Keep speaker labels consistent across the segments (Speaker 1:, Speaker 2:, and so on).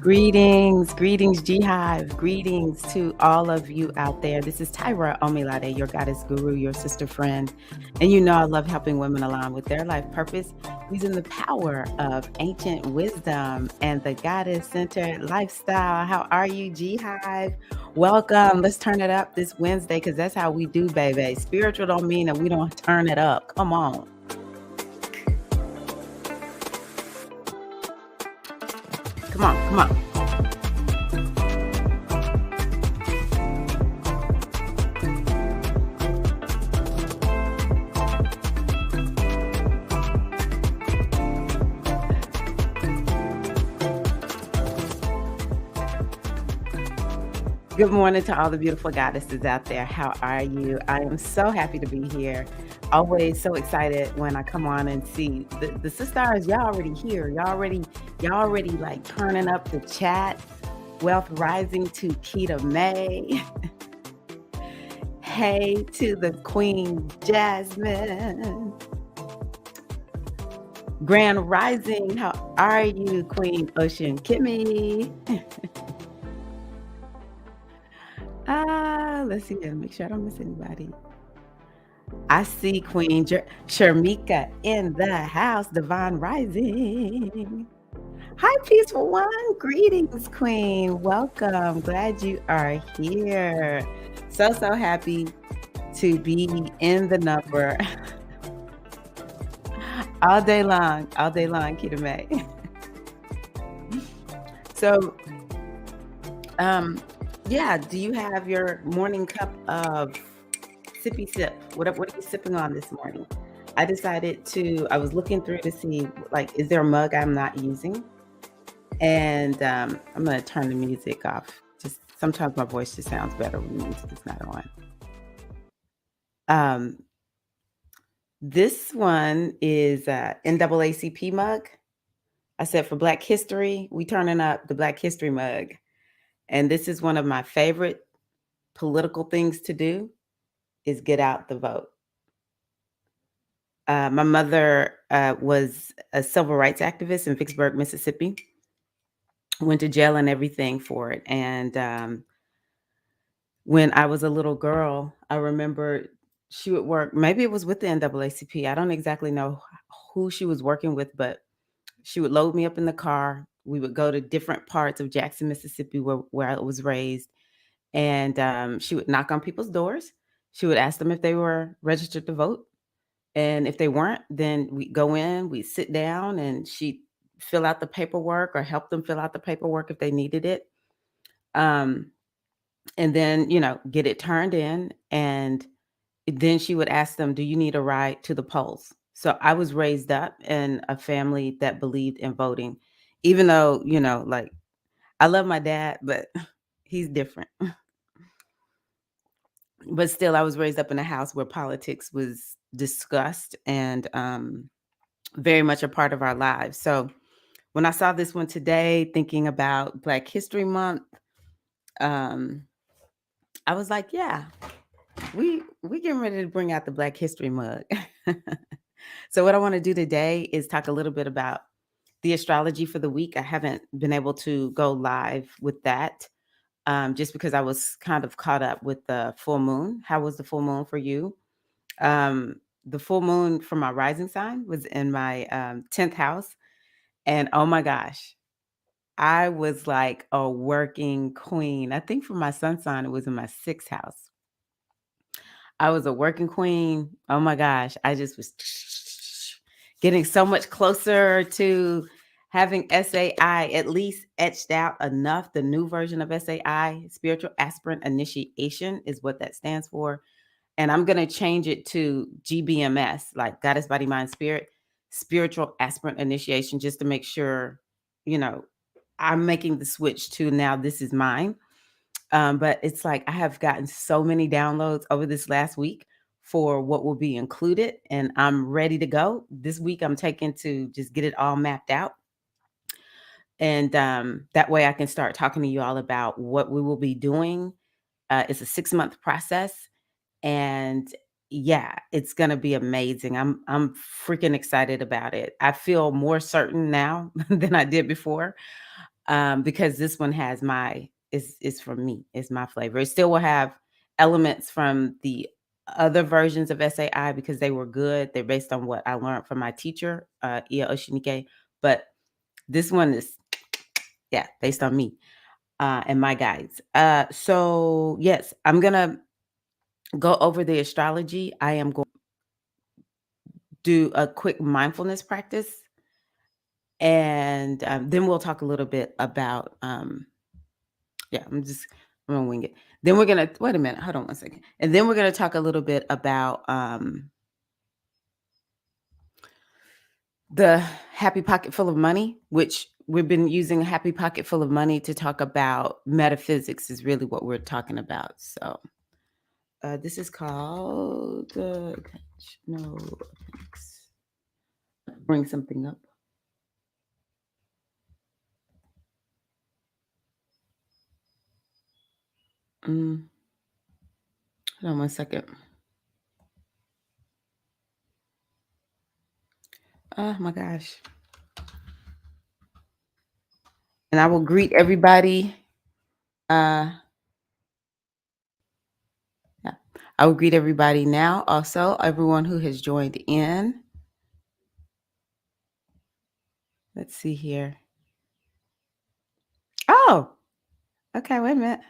Speaker 1: Greetings, G Hive. Greetings to all of you out there. This is Tyra Omilade, your goddess guru, your sister friend. And you know I love helping women align with their life purpose using the power of ancient wisdom and the goddess-centered lifestyle. How are you, G Hive? Welcome. Let's turn it up this Wednesday because that's how we do, baby. Spiritual don't mean that we don't turn it up. Come on. Come on, come on. Good morning to all the beautiful goddesses out there. How are you? I am so happy to be here. Always so excited when I come on and see the sisters. Y'all already here. Y'all already like turning up the chat. Wealth rising to Keita May. Hey to the Queen Jasmine. Grand Rising. How are you, Queen Ocean Kimmy? Let's see. Make sure I don't miss anybody. I see Queen Sharmika in the house. Divine Rising. Hi, Peaceful One. Greetings, Queen. Welcome. Glad you are here. So happy to be in the number. all day long, Keita May. So, yeah, do you have your morning cup of sippy sip? What are you sipping on this morning? I was looking through to see, like, is there a mug I'm not using? And I'm going to turn the music off. Just sometimes my voice just sounds better when the music is not on. This one is NAACP mug. I said for Black History, we turning up the Black History mug. And this is one of my favorite political things to do is get out the vote. My mother was a civil rights activist in Vicksburg, Mississippi. Went to jail and everything for it. And when I was a little girl, I remember she would work, maybe it was with the NAACP. I don't exactly know who she was working with, but she would load me up in the car. We would go to different parts of Jackson, Mississippi, where I was raised. And she would knock on people's doors. She would ask them if they were registered to vote. And if they weren't, then we'd go in, we'd sit down, and she'd fill out the paperwork or help them fill out the paperwork if they needed it. And then, get it turned in. And then she would ask them, do you need a ride to the polls? So I was raised up in a family that believed in voting, even though, like, I love my dad, but he's different. But still, I was raised up in a house where politics was discussed and very much a part of our lives. So when I saw this one today, thinking about Black History Month, I was like, yeah, we getting ready to bring out the Black History mug. So what I want to do today is talk a little bit about the astrology for the week. I haven't been able to go live with that. Just because I was kind of caught up with the full moon. How was the full moon for you? The full moon for my rising sign was in my 10th house. And oh my gosh, I was like a working queen. I think for my sun sign, it was in my 6th house. I was a working queen. Oh my gosh, I just was getting so much closer to having SAI at least etched out enough. The new version of SAI, Spiritual Aspirant Initiation, is what that stands for. And I'm going to change it to GBMS, like Goddess, Body, Mind, Spirit, Spiritual Aspirant Initiation, just to make sure, I'm making the switch to now this is mine. But it's like I have gotten so many downloads over this last week for what will be included, and I'm ready to go. This week I'm taking to just get it all mapped out. And that way I can start talking to you all about what we will be doing. It's a 6-month process. And yeah, it's going to be amazing. I'm freaking excited about it. I feel more certain now than I did before. because this one has my is from me. It's my flavor. It still will have elements from the other versions of SAI because they were good. They're based on what I learned from my teacher, Iya Oshinike. But this one is, yeah, based on me and my guides. So yes, I'm gonna go over the astrology. I am going to do a quick mindfulness practice, and then we'll talk a little bit about yeah, I'm gonna wing it. Then we're gonna wait a minute, hold on one second. And then we're gonna talk a little bit about the happy pocket full of money, which we've been using a happy pocket full of money to talk about metaphysics is really what we're talking about. So this is called no thanks. Bring something up. Hold on one second. Oh my gosh. And I will greet everybody. Yeah. I will greet everybody now. Also, everyone who has joined in. Let's see here. Oh, okay. Wait a minute.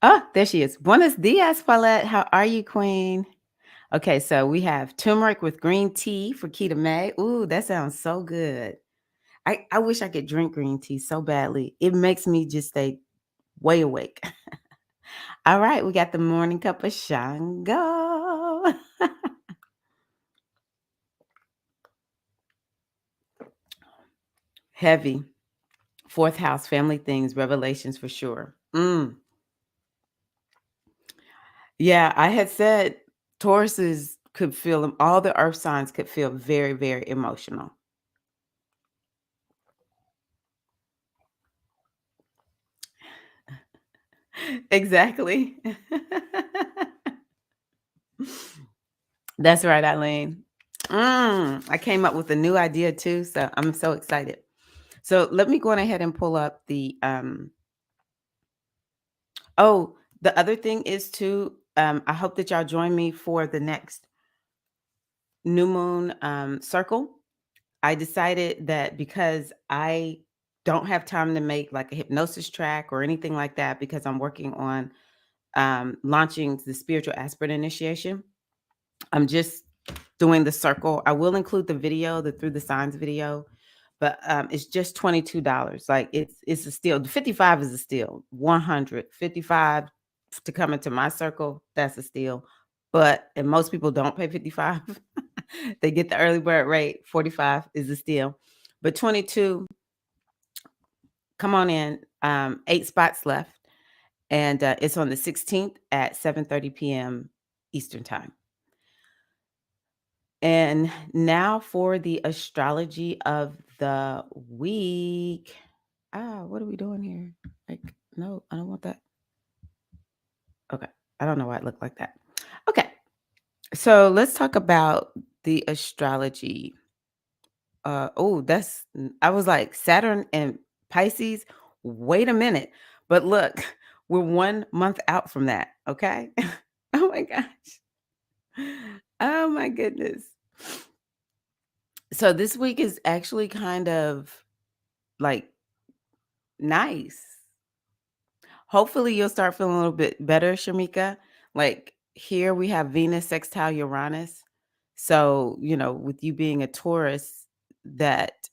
Speaker 1: Oh, there she is. Buenos dias, Paulette. How are you, Queen? Okay, so we have turmeric with green tea for Keita May. Ooh, that sounds so good. I wish I could drink green tea so badly. It makes me just stay way awake. All right, we got the morning cup of Shango. Heavy. Fourth house, family things, revelations for sure. Yeah, I had said Tauruses could feel all the earth signs could feel very, very emotional. Exactly. That's right, Eileen. I came up with a new idea too, so I'm so excited. So let me go on ahead and pull up the oh, the other thing is too, I hope that y'all join me for the next new moon circle. I decided that because I don't have time to make like a hypnosis track or anything like that because I'm working on launching the spiritual aspirant initiation. I'm just doing the circle. I will include the video, the through the signs video, but it's just $22. Like it's a steal. 55 is a steal. 155 to come into my circle, that's a steal. But and most people don't pay 55. They get the early bird rate. 45 is a steal. But 22, come on in. 8 spots left. And it's on the 16th at 7:30 p.m. Eastern time. And now for the astrology of the week. What are we doing here? Like, no, I don't want that. Okay. I don't know why it looked like that. Okay. So let's talk about the astrology. I was like Saturn and Pisces. Wait a minute. But look, we're 1 month out from that. Okay. Oh my gosh. Oh my goodness. So this week is actually kind of like nice. Hopefully you'll start feeling a little bit better, Shamika. Like here we have Venus sextile Uranus. So, with you being a Taurus, that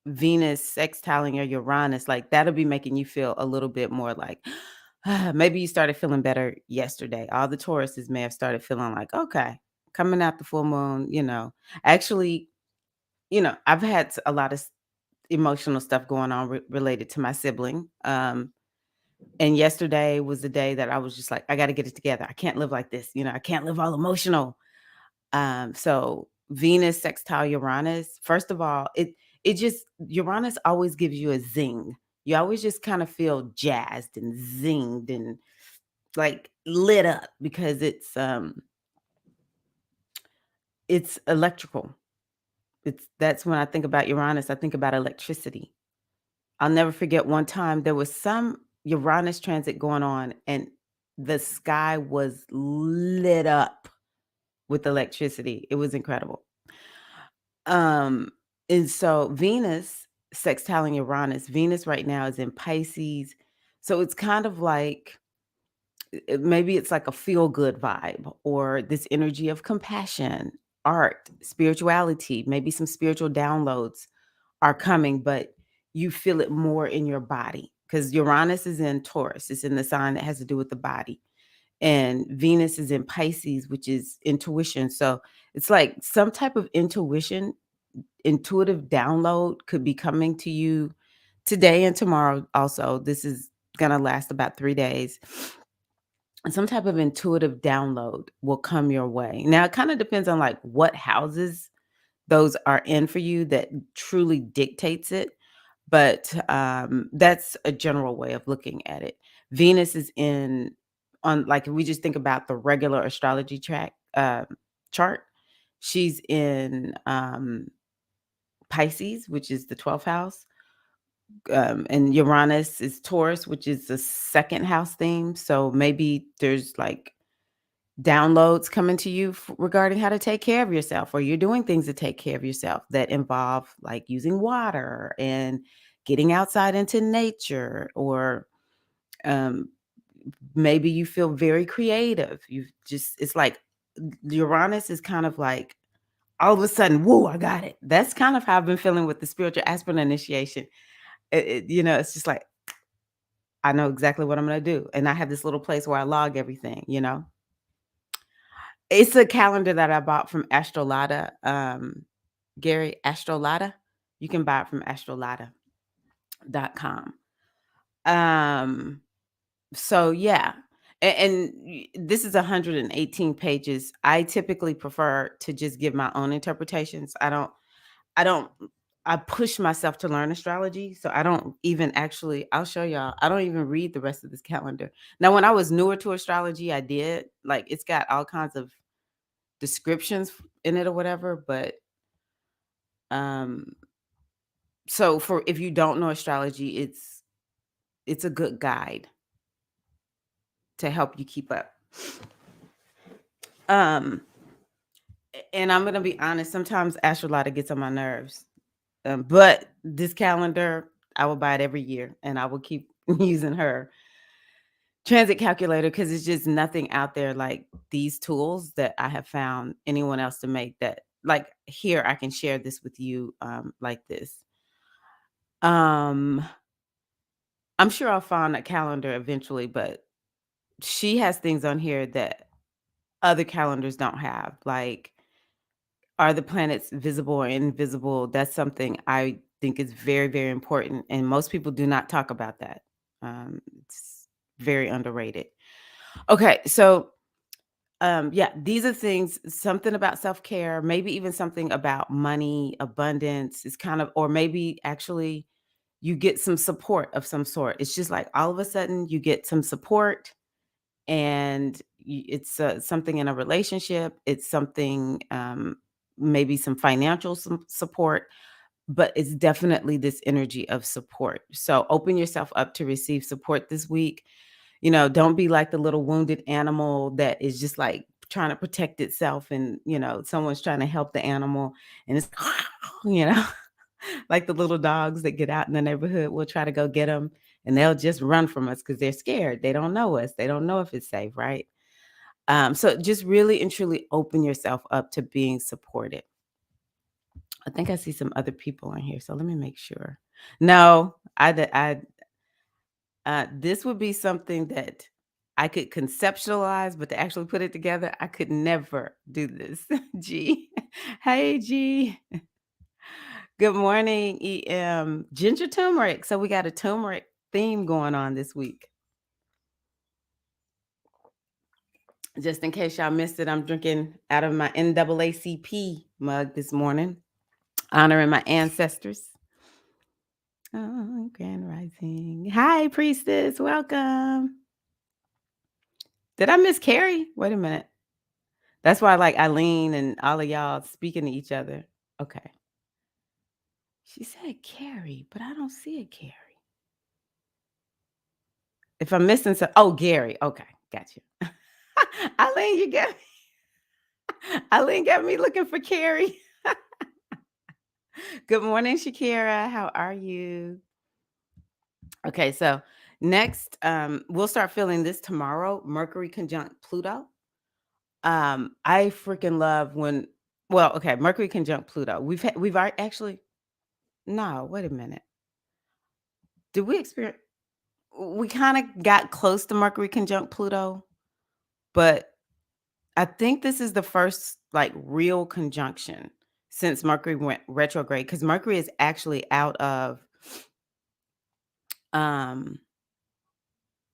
Speaker 1: Venus sextiling your Uranus, like that'll be making you feel a little bit more like maybe you started feeling better yesterday. All the Tauruses may have started feeling like, okay, coming out the full moon, actually, I've had a lot of emotional stuff going on related to my sibling. And yesterday was the day that I was just like, I got to get it together. I can't live like this. I can't live all emotional. So Venus sextile Uranus, first of all, it just Uranus always gives you a zing. You always just kind of feel jazzed and zinged and like lit up because it's it's electrical. That's when I think about Uranus, I think about electricity. I'll never forget one time there was some Uranus transit going on and the sky was lit up with electricity. It was incredible. Um, and so Venus sextiling Uranus, Venus right now is in Pisces. So it's kind of like maybe it's like a feel good vibe or this energy of compassion, art, spirituality, maybe some spiritual downloads are coming, but you feel it more in your body because Uranus is in Taurus. It's in the sign that has to do with the body. And Venus is in Pisces, which is intuition. So it's like some type of intuitive download could be coming to you today and tomorrow. Also, this is going to last about 3 days. And some type of intuitive download will come your way. Now, it kind of depends on like what houses those are in for you that truly dictates it. But that's a general way of looking at it. Venus is in on like if we just think about the regular astrology chart. She's in Pisces, which is the 12th house, and Uranus is Taurus, which is the second house theme. So maybe there's like downloads coming to you regarding how to take care of yourself, or you're doing things to take care of yourself that involve like using water and getting outside into nature, or um, maybe you feel very creative. You just, it's like Uranus is kind of like all of a sudden, whoa, I got it. That's kind of how I've been feeling with the spiritual aspirant initiation. It's just like, I know exactly what I'm going to do. And I have this little place where I log everything. It's a calendar that I bought from Astrolata, Gary Astrolata. You can buy it from astrolata.com. So yeah. And this is 118 pages. I typically prefer to just give my own interpretations. I don't I push myself to learn astrology. So I don't even actually, I'll show y'all. I don't even read the rest of this calendar. Now, when I was newer to astrology, I did. Like it's got all kinds of descriptions in it or whatever, but um so for if you don't know astrology, it's a good guide to help you keep up. um and I'm gonna be honest, sometimes astrology gets on my nerves, but this calendar, I will buy it every year and I will keep using her transit calculator because it's just nothing out there like these tools that I have found anyone else to make, that like here I can share this with you like this. um I'm sure I'll find a calendar eventually, but she has things on here that other calendars don't have. Like, are the planets visible or invisible? That's something I think is very, very important. And most people do not talk about that. It's very underrated. Okay. So, yeah, these are things, something about self care, maybe even something about money, abundance is kind of, or maybe actually you get some support of some sort. It's just like all of a sudden you get some support, and it's something in a relationship. It's something, maybe some financial support, but it's definitely this energy of support. So open yourself up to receive support this week. Don't be like the little wounded animal that is just like trying to protect itself, and someone's trying to help the animal, and it's you know like the little dogs that get out in the neighborhood, we'll try to go get them and they'll just run from us because they're scared. They don't know us. They don't know if it's safe, right? So just really and truly open yourself up to being supported. I think I see some other people on here, so let me make sure. No, this would be something that I could conceptualize, but to actually put it together, I could never do this. G, hey G. Good morning, EM. Ginger turmeric. So we got a turmeric theme going on this week. Just in case y'all missed it, I'm drinking out of my NAACP mug this morning, honoring my ancestors. Oh, Grand Rising. Hi, Priestess. Welcome. Did I miss Carrie? Wait a minute. That's why I like Eileen and all of y'all speaking to each other. Okay. She said Carrie, but I don't see a Carrie. If I'm missing some, oh, Gary. Okay, got you. Eileen, you got Eileen got me looking for Carrie. Good morning, Shakira. How are you? Okay, so next, we'll start feeling this tomorrow. Mercury conjunct Pluto. I freaking love when. Well, okay, Mercury conjunct Pluto. Actually. No, wait a minute. Did we experience? We kind of got close to Mercury conjunct Pluto, but I think this is the first like real conjunction since Mercury went retrograde because Mercury is actually out of um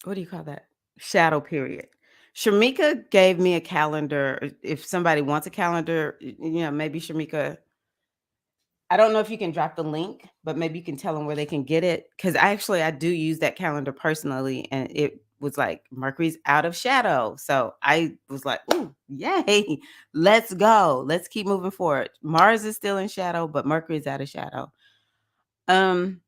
Speaker 1: what do you call that? Shadow period. Shamika gave me a calendar. If somebody wants a calendar, maybe Shamika, I don't know if you can drop the link, but maybe you can tell them where they can get it. Because I do use that calendar personally, and it was like Mercury's out of shadow. So I was like, "Ooh, yay! Let's go. Let's keep moving forward." Mars is still in shadow, but Mercury is out of shadow. Um,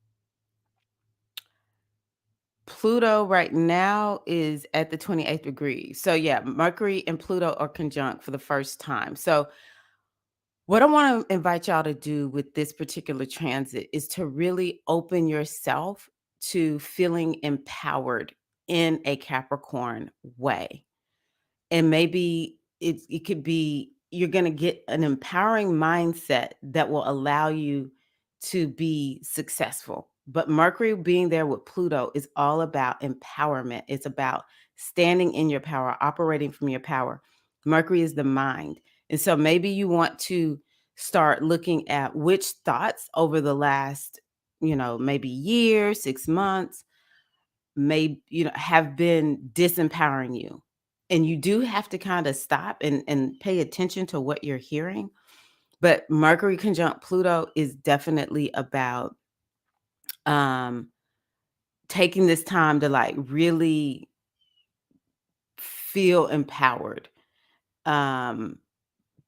Speaker 1: Pluto right now is at the 28th degree. So yeah, Mercury and Pluto are conjunct for the first time. So what I want to invite y'all to do with this particular transit is to really open yourself to feeling empowered in a Capricorn way. And maybe it could be you're going to get an empowering mindset that will allow you to be successful. But Mercury being there with Pluto is all about empowerment. It's about standing in your power, operating from your power. Mercury is the mind. And so maybe you want to start looking at which thoughts over the last, maybe year, 6 months, may have been disempowering you, and you do have to kind of stop and pay attention to what you're hearing. But Mercury conjunct Pluto is definitely about um taking this time to like really feel empowered. um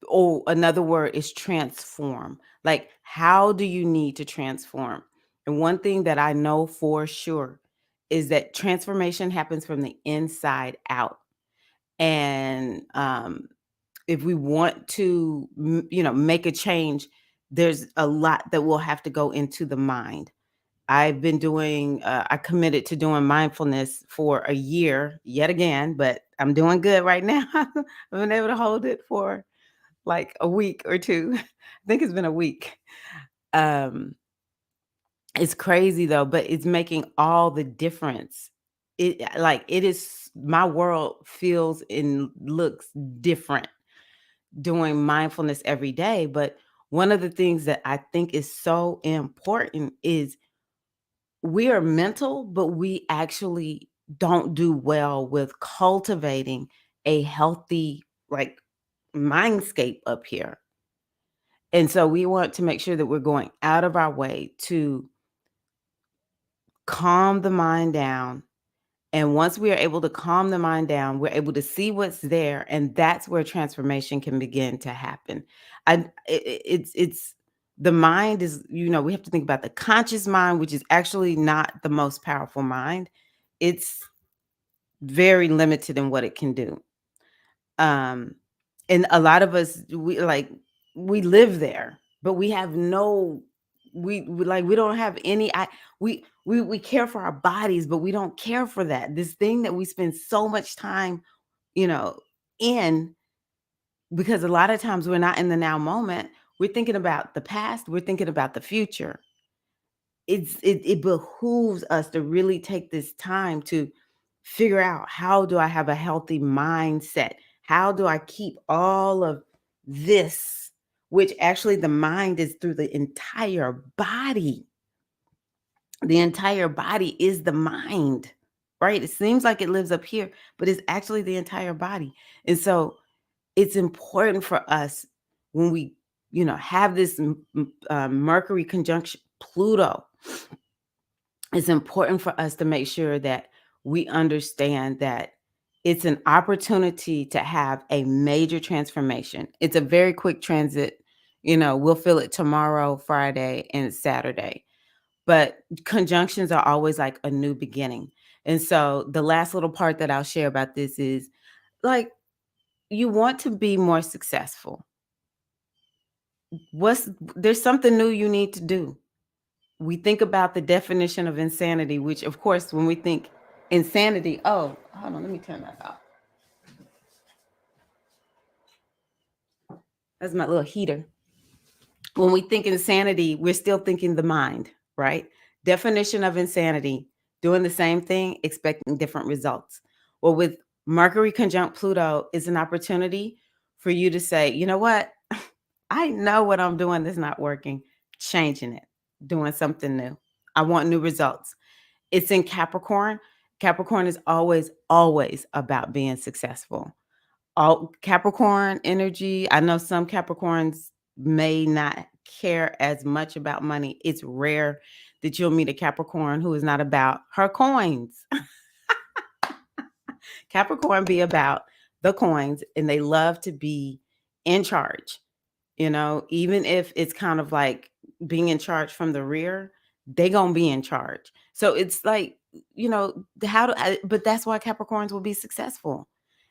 Speaker 1: or another word is transform. Like, how do you need to transform? And one thing that I know for sure is that transformation happens from the inside out. And if we want to make a change, there's a lot that will have to go into the mind. I've been doing I committed to doing mindfulness for a year yet again, but I'm doing good right now. I've been able to hold it for like a week or two. I think it's been a week. um it's crazy though, but it's making all the difference. It is, my world feels and looks different doing mindfulness every day. But one of the things that I think is so important is we are mental, but we actually don't do well with cultivating a healthy like mindscape up here. And so we want to make sure that we're going out of our way to calm the mind down. And once we are able to calm the mind down, we're able to see what's there, and that's where transformation can begin to happen. It's the mind is, we have to think about the conscious mind, which is actually not the most powerful mind. It's very limited in what it can do. Um, and a lot of us, we live there, but we have no, we don't have any. We care for our bodies, but we don't care for that. This thing that we spend so much time, you know, in, because a lot of times we're not in the now moment. We're thinking about the past. We're thinking about the future. It behooves us to really take this time to figure out, how do I have a healthy mindset? How do I keep all of this, which actually the mind is through the entire body. The entire body is the mind, right? It seems like it lives up here, but it's actually the entire body. And so it's important for us when we, have this Mercury conjunction Pluto. It's important for us to make sure that we understand that It's an opportunity to have a major transformation. It's a very quick transit. We'll feel it tomorrow, Friday, and Saturday. But conjunctions are always like a new beginning. And so the last little part that I'll share about this is like, you want to be more successful. There's something new you need to do. We think about the definition of insanity, which of course, when we think insanity, oh, hold on, let me turn that off. That's my little heater. When we think insanity, we're still thinking the mind, right? Definition of insanity, doing the same thing, expecting different results. Well, with Mercury conjunct Pluto is an opportunity for you to say, you know what? I know what I'm doing is not working, changing it, doing something new. I want new results. It's in Capricorn. Capricorn is always, always about being successful. All Capricorn energy. I know some Capricorns may not care as much about money. It's rare that you'll meet a Capricorn who is not about her coins. Capricorn be about the coins, and they love to be in charge. Even if it's kind of like being in charge from the rear, they gonna be in charge. So it's like, but that's why Capricorns will be successful.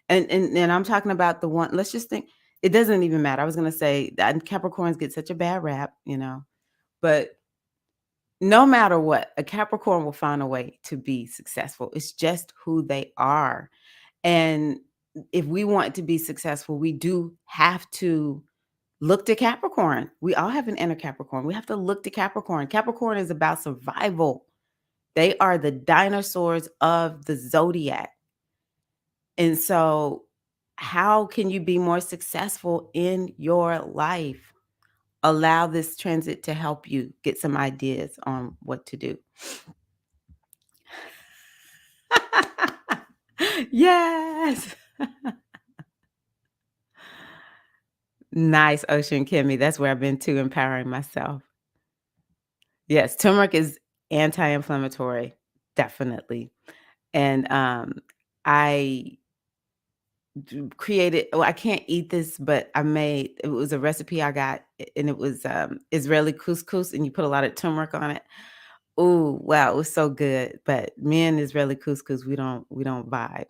Speaker 1: And I'm talking about the one, let's just think, it doesn't even matter. I was gonna say that Capricorns get such a bad rap, but no matter what, a Capricorn will find a way to be successful. It's just who they are. And if we want to be successful, we do have to look to Capricorn. We all have an inner Capricorn. We have to look to Capricorn. Capricorn is about survival. They are the dinosaurs of the zodiac. And so, how can you be more successful in your life? Allow this transit to help you get some ideas on what to do. Yes. Nice, Ocean Kimmy. That's where I've been too, empowering myself. Yes, turmeric is anti-inflammatory, definitely. And I created, well, I can't eat this, but it was a recipe I got, and it was Israeli couscous, and you put a lot of turmeric on it. Oh, wow, it was so good. But me and Israeli couscous, we don't vibe.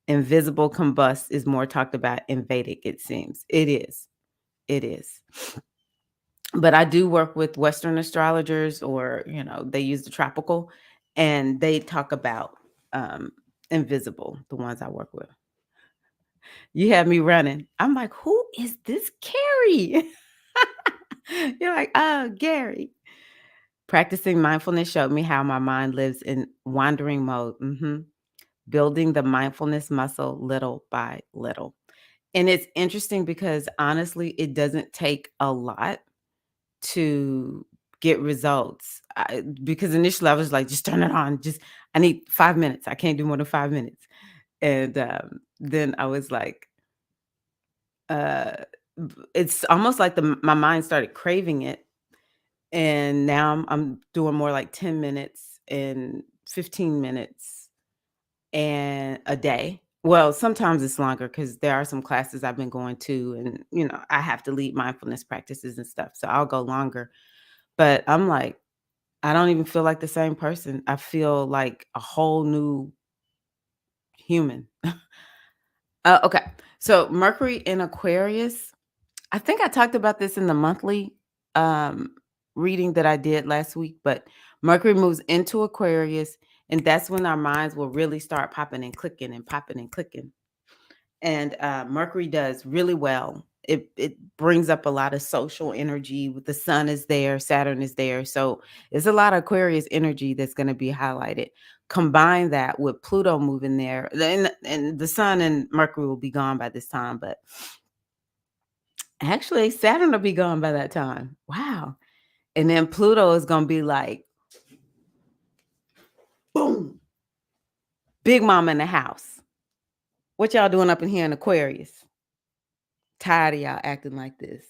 Speaker 1: Invisible combust is more talked about in Vedic, it seems. It is. It is. But I do work with Western astrologers, or, they use the tropical, and they talk about invisible, the ones I work with. You have me running. I'm like, who is this Carrie? You're like, oh, Gary. Practicing mindfulness showed me how my mind lives in wandering mode. Building the mindfulness muscle little by little. And it's interesting because honestly, it doesn't take a lot to get results. Because initially I was like, just turn it on. I need 5 minutes. I can't do more than 5 minutes. And then I was like, uh, it's almost like my mind started craving it. And now I'm doing more like 10 minutes and 15 minutes and a day. Well, sometimes it's longer because there are some classes I've been going to, and I have to lead mindfulness practices and stuff. So I'll go longer. But I'm like, I don't even feel like the same person. I feel like a whole new human. Okay. So Mercury in Aquarius, I think I talked about this in the monthly um, reading that I did last week, but Mercury moves into Aquarius, and that's when our minds will really start popping and clicking and popping and clicking. And Mercury does really well. It brings up a lot of social energy. With the sun is there, Saturn is there, so it's a lot of Aquarius energy that's going to be highlighted. Combine that with Pluto moving there, and the sun and Mercury will be gone by this time, but actually Saturn will be gone by that time. Wow. And then Pluto is going to be like, boom, big mama in the house. What y'all doing up in here in Aquarius? Tired of y'all acting like this.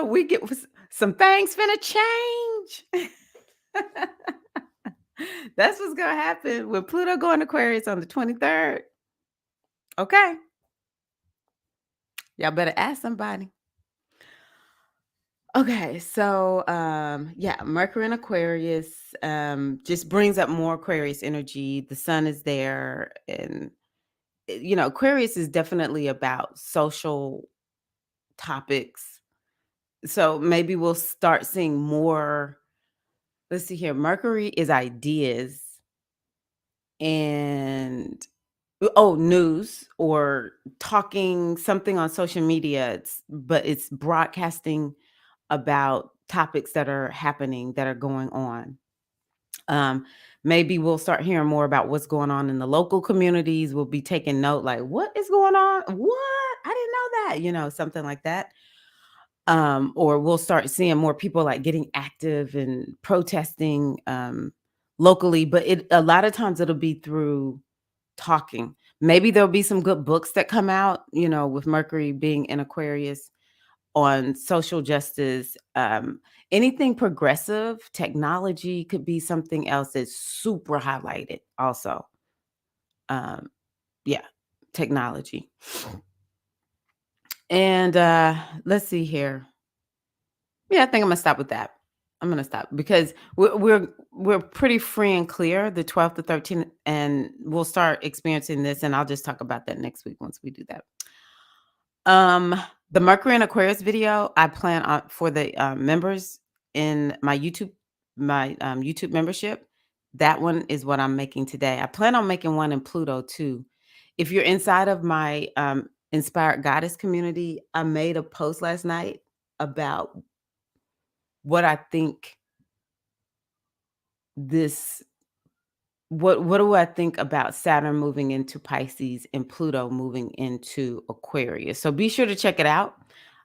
Speaker 1: We get some things finna change. That's what's gonna happen when Pluto going Aquarius on the 23rd. Okay. Y'all better ask somebody. Okay, so yeah, Mercury in Aquarius just brings up more Aquarius energy. The sun is there, and Aquarius is definitely about social topics. So maybe we'll start seeing more. Let's see here. Mercury is ideas and news or talking something on social media. But it's broadcasting about topics that are happening, that are going on. Um, Maybe we'll start hearing more about what's going on in the local communities. We'll be taking note, like, what is going on? What? I didn't know that, something like that. Or we'll start seeing more people like getting active and protesting locally. But a lot of times it'll be through talking. Maybe there'll be some good books that come out, with Mercury being in Aquarius on social justice, anything progressive. Technology could be something else that's super highlighted also. Yeah, technology. And let's see here. Yeah, I think I'm gonna stop with that. I'm gonna stop because we're pretty free and clear the 12th to 13th, and we'll start experiencing this, and I'll just talk about that next week once we do that. Um, the Mercury and Aquarius video I plan on for the members in my YouTube membership. That one is what I'm making today. I plan on making one in Pluto too. If you're inside of my Inspired Goddess community, I made a post last night about what I think this what do I think about Saturn moving into Pisces and Pluto moving into Aquarius? So be sure to check it out.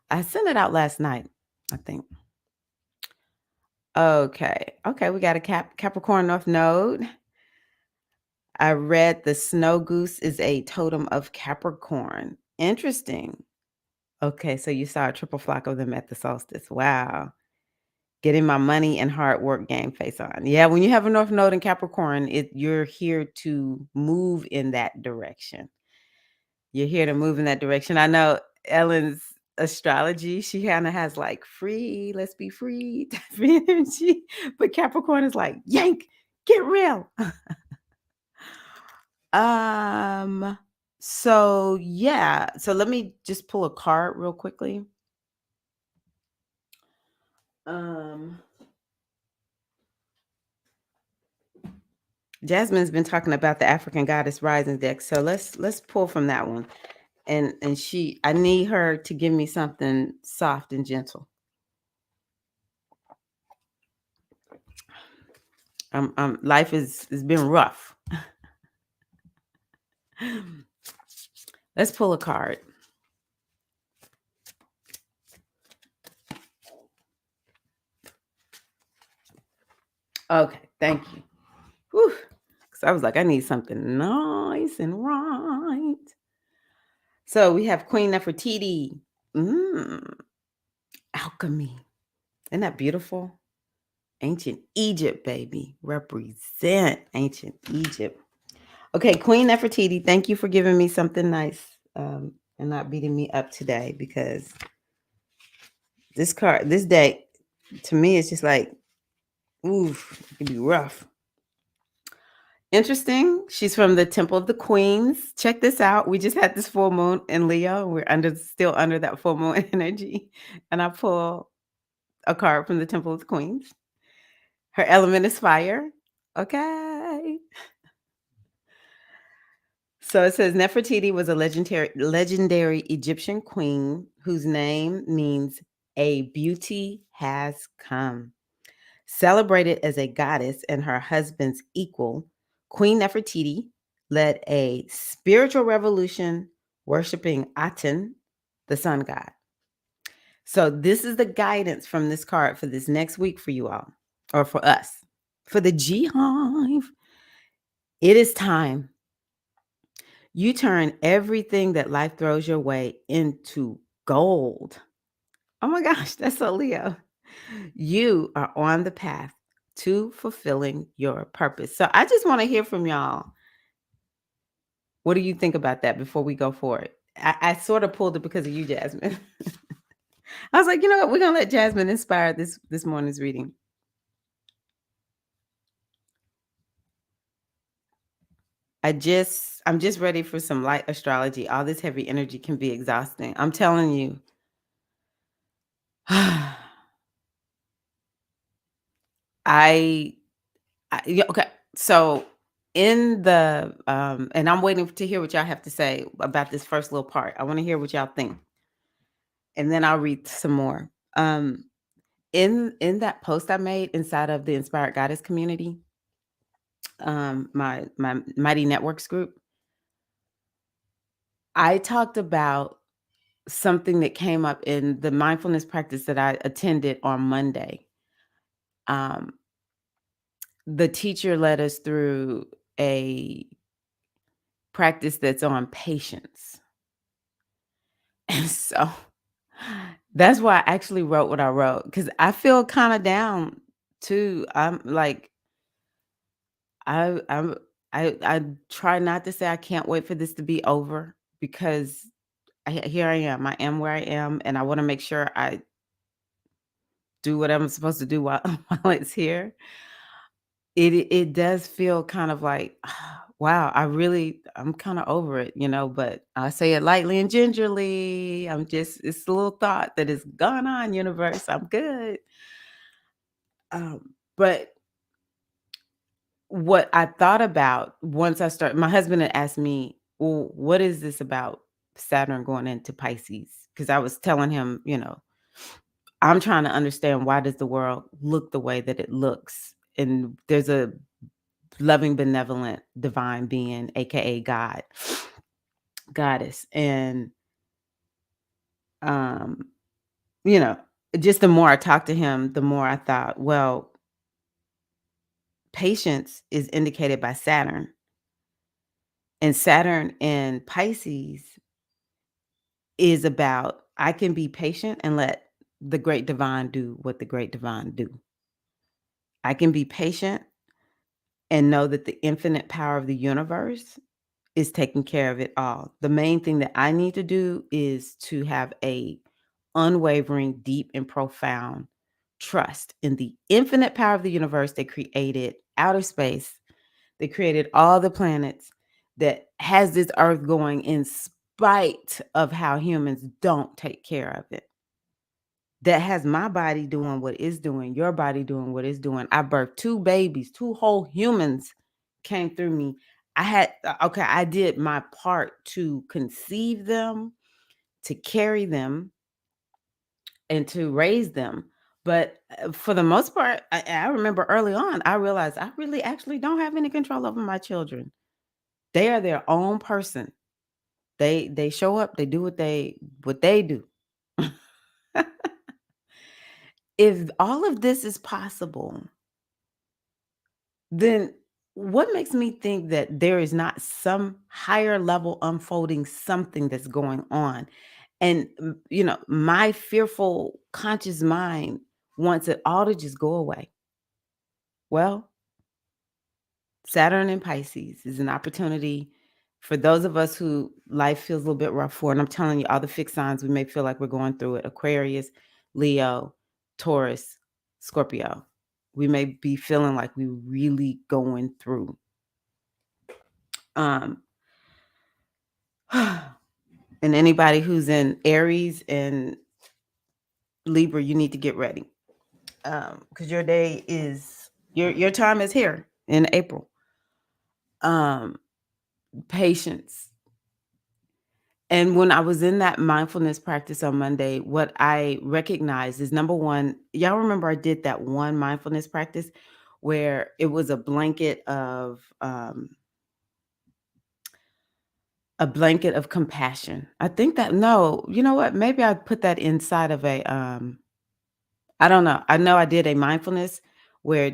Speaker 1: I sent it out last night, I think. Okay. Okay, we got a Capricorn North Node. I read the snow goose is a totem of Capricorn. Interesting. Okay, so you saw a triple flock of them at the solstice. Wow. Getting my money and hard work game face on. Yeah, when you have a North Node in Capricorn, you're here to move in that direction. You're here to move in that direction. I know Ellen's astrology, she kind of has like free, let's be free type of energy. But Capricorn is like, yank, get real. um, so yeah. So let me just pull a card real quickly. Jasmine's been talking about the African Goddess Rising deck. So let's pull from that one. And I need her to give me something soft and gentle. Life has been rough. Let's pull a card. Okay, thank you. Whew. Because I was like, I need something nice and right. So we have Queen Nefertiti. Alchemy. Isn't that beautiful? Ancient Egypt, baby. Represent ancient Egypt. Okay, Queen Nefertiti, thank you for giving me something nice and not beating me up today, because this deck, to me, it's just like, oof, it can be rough. Interesting. She's from the Temple of the Queens. Check this out. We just had this full moon in Leo. We're still under that full moon energy. And I pull a card from the Temple of the Queens. Her element is fire. Okay. So it says Nefertiti was a legendary Egyptian queen whose name means a beauty has come. Celebrated as a goddess and her husband's equal, Queen Nefertiti led a spiritual revolution worshiping Aten, the sun god. So this is the guidance from this card for this next week for you all, or for us, for the G Hive. It is time. You turn everything that life throws your way into gold. Oh my gosh, that's so Leo. You are on the path to fulfilling your purpose. So I just want to hear from y'all. What do you think about that before we go forward? I sort of pulled it because of you, Jasmine. I was like, you know what? We're gonna let Jasmine inspire this morning's reading. I'm just ready for some light astrology. All this heavy energy can be exhausting. I'm telling you. I, yeah, okay. So in the and I'm waiting to hear what y'all have to say about this first little part. I want to hear what y'all think. And then I'll read some more. In that post I made inside of the Inspired Goddess community, my Mighty Networks group, I talked about something that came up in the mindfulness practice that I attended on Monday. Um, the teacher led us through a practice that's on patience. And so that's why I actually wrote what I wrote, because I feel kind of down too. I'm like, I'm I try not to say I can't wait for this to be over, because here I am. I am where I am, and I want to make sure I do what I'm supposed to do while while it's here. It does feel kind of like, wow, I'm kind of over it, but I say it lightly and gingerly. It's a little thought that is gone on, universe. I'm good. But what I thought about once I started, my husband had asked me, well, what is this about Saturn going into Pisces? Because I was telling him, I'm trying to understand, why does the world look the way that it looks? And there's a loving, benevolent, divine being, aka God, goddess. And um, you know, just the more I talked to him, the more I thought, well, patience is indicated by Saturn. And Saturn in Pisces is about, I can be patient and let the great divine do what the great divine do. I can be patient and know that the infinite power of the universe is taking care of it all. The main thing that I need to do is to have a unwavering, deep, and profound trust in the infinite power of the universe that created outer space, that created all the planets, that has this earth going in spite of how humans don't take care of it. That has my body doing what it's doing, your body doing what it's doing. I birthed 2 babies, 2 whole humans came through me. I did my part to conceive them, to carry them, and to raise them. But for the most part, I remember early on, I realized I really actually don't have any control over my children. They are their own person. They show up, they do what they do. If all of this is possible, then what makes me think that there is not some higher level unfolding something that's going on? And, my fearful conscious mind wants it all to just go away. Well, Saturn in Pisces is an opportunity for those of us who life feels a little bit rough for. And I'm telling you, all the fixed signs, we may feel like we're going through it: Aquarius, Leo, Taurus, Scorpio. We may be feeling like we're really going through. Um, and anybody who's in Aries and Libra, you need to get ready. Because your time is here in April. Patience. And when I was in that mindfulness practice on Monday, what I recognized is, number one, y'all remember I did that one mindfulness practice where it was a blanket of compassion. I think that, no, you know what? Maybe I put that inside of I don't know. I know I did a mindfulness where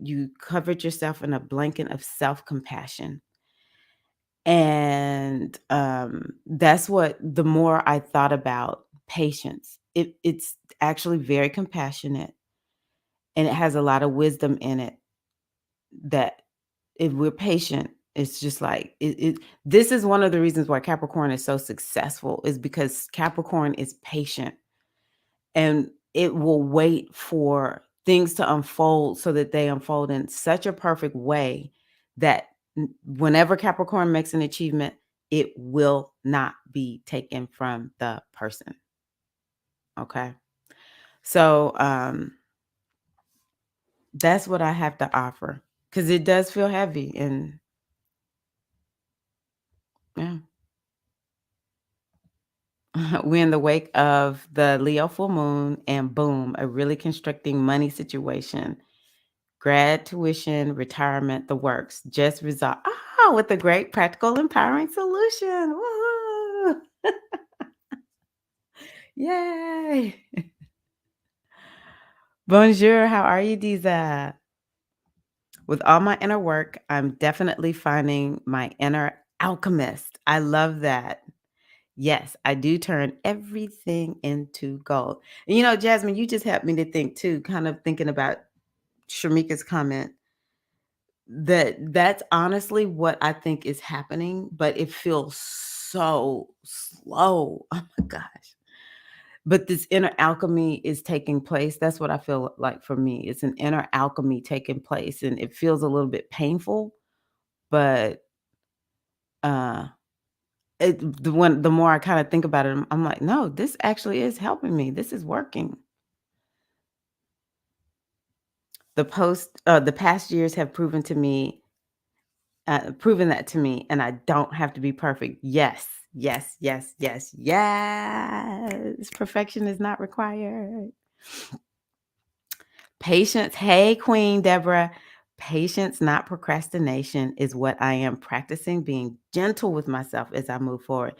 Speaker 1: you covered yourself in a blanket of self-compassion. And that's what, the more I thought about patience, it's actually very compassionate. and it has a lot of wisdom in it that if we're patient, it's just like this is one of the reasons why Capricorn is so successful is because Capricorn is patient and it will wait for things to unfold so that they unfold in such a perfect way that whenever Capricorn makes an achievement, it will not be taken from the person. Okay. So that's what I have to offer because it does feel heavy. And yeah, we're in the wake of the Leo full moon, and boom, a really constricting money situation. Grad tuition, retirement, the works. Just resolved. With a great practical, empowering solution. Woo! Yay! Bonjour, how are you, Diza? With all my inner work, I'm definitely finding my inner alchemist. I love that. Yes, I do turn everything into gold. And Jasmine, you just helped me to think too, kind of thinking about Shamika's comment that's honestly what I think is happening, but it feels so slow. Oh my gosh. But this inner alchemy is taking place. That's what I feel like for me. It's an inner alchemy taking place and it feels a little bit painful, but uh the more I kind of think about it, I'm like, no, this actually is helping me. This is working. The past years have proven that to me, and I don't have to be perfect. Yes, yes, yes, yes, yes. Perfection is not required. Patience. Hey, Queen Deborah. Patience, not procrastination, is what I am practicing, being gentle with myself as I move forward.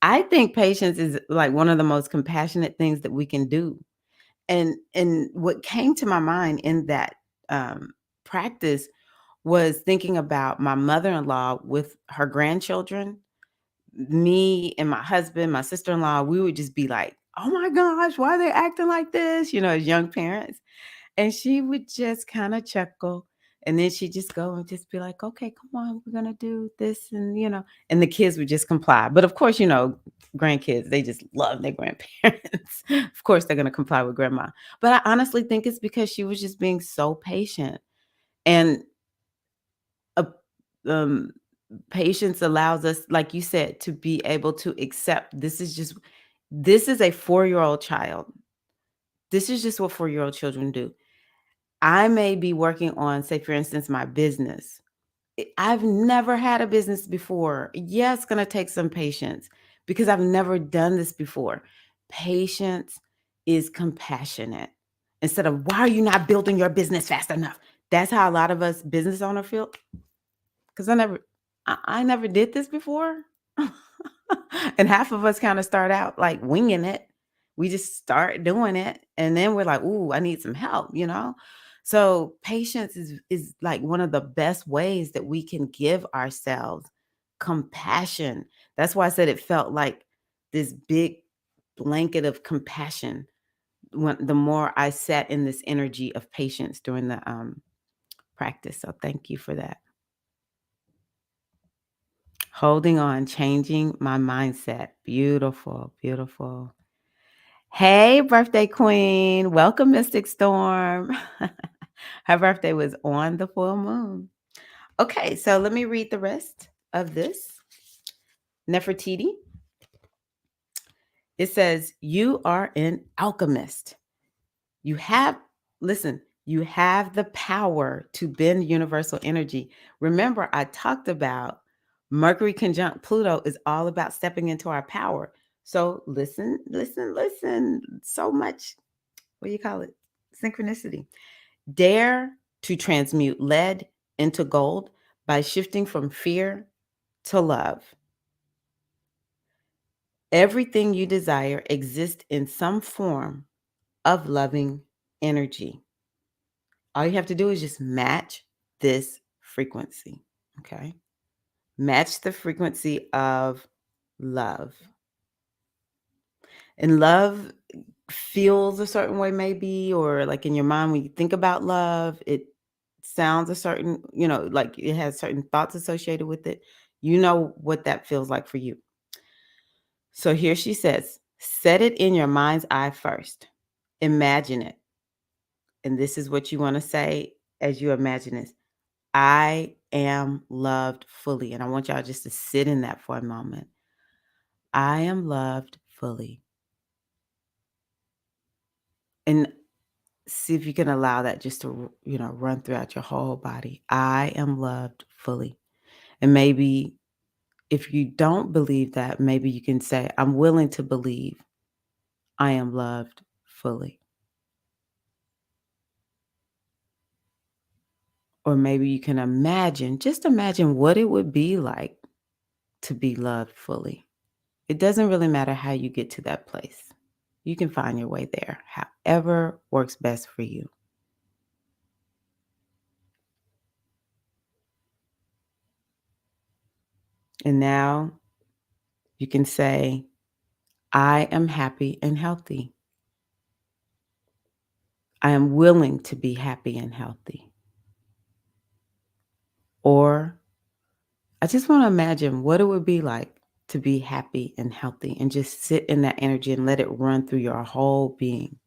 Speaker 1: I think patience is like one of the most compassionate things that we can do. And what came to my mind in that practice was thinking about my mother-in-law with her grandchildren. Me and my husband, my sister-in-law, we would just be like, oh my gosh, why are they acting like this? As young parents. And she would just kind of chuckle. And then she'd just go and just be like, okay, come on, we're going to do this. And the kids would just comply. But of course, grandkids, they just love their grandparents. Of course, they're going to comply with grandma. But I honestly think it's because she was just being so patient. And uh, um, patience allows us, like you said, to be able to accept this is a 4-year-old child. This is just what 4-year-old children do. I may be working on, say, for instance, my business. I've never had a business before. Yeah, it's going to take some patience because I've never done this before. Patience is compassionate. Instead of, why are you not building your business fast enough? That's how a lot of us business owners feel. Because I never did this before. And half of us kind of start out like winging it. We just start doing it. And then we're like, ooh, I need some help. So patience is like one of the best ways that we can give ourselves compassion. That's why I said it felt like this big blanket of compassion the more I sat in this energy of patience during the practice. So thank you for that. Holding on, changing my mindset. Beautiful, beautiful. Hey, birthday queen. Welcome, Mystic Storm. Her birthday was on the full moon. Okay, so let me read the rest of this. Nefertiti. It says, you are an alchemist. You have, listen, you have the power to bend universal energy. Remember, I talked about Mercury conjunct Pluto is all about stepping into our power. So listen, listen, listen. So much, what do you call it? Synchronicity. Dare to transmute lead into gold by shifting from fear to love. Everything you desire exists in some form of loving energy. All you have to do is just match this frequency. Okay. Match the frequency of love. And love feels a certain way maybe, or like in your mind when you think about love, it sounds a certain, like it has certain thoughts associated with it. You know what that feels like for you. So here she says, set it in your mind's eye first. Imagine it. And this is what you want to say as you imagine this. I am loved fully. And I want y'all just to sit in that for a moment. I am loved fully. And see if you can allow that just to, run throughout your whole body. I am loved fully. And maybe if you don't believe that, maybe you can say, I'm willing to believe I am loved fully. Or maybe you can just imagine what it would be like to be loved fully. It doesn't really matter how you get to that place. You can find your way there, however works best for you. And now you can say, I am happy and healthy. I am willing to be happy and healthy. Or I just want to imagine what it would be like to be happy and healthy and just sit in that energy and let it run through your whole being.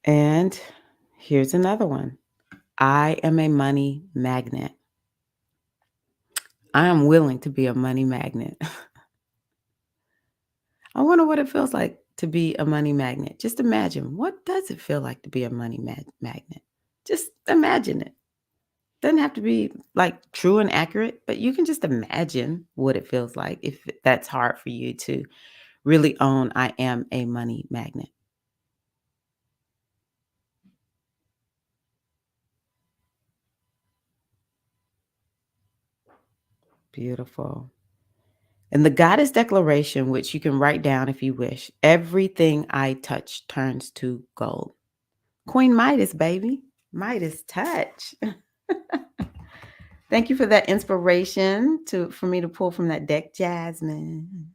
Speaker 1: And here's another one. I am a money magnet. I am willing to be a money magnet. I wonder what it feels like to be a money magnet. Just imagine, what does it feel like to be a money magnet? Just imagine it. Doesn't have to be like true and accurate, but you can just imagine what it feels like if that's hard for you to really own. I am a money magnet. Beautiful. And the goddess declaration, which you can write down if you wish, everything I touch turns to gold. Queen Midas, baby. Midas touch. Thank you for that inspiration for me to pull from that deck, Jasmine.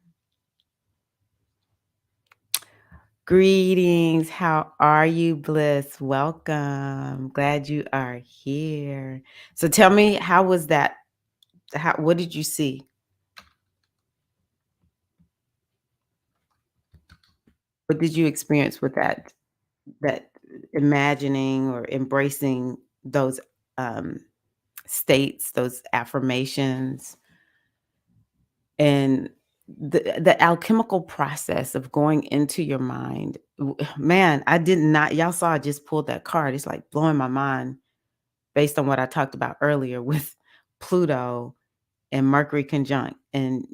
Speaker 1: Greetings. How are you, Bliss? Welcome. Glad you are here. So tell me, how was that? What did you see? What did you experience with that imagining or embracing those um states, those affirmations, and the alchemical process of going into your mind? Man, I did not, y'all saw I just pulled that card. It's like blowing my mind based on what I talked about earlier with Pluto and Mercury conjunct and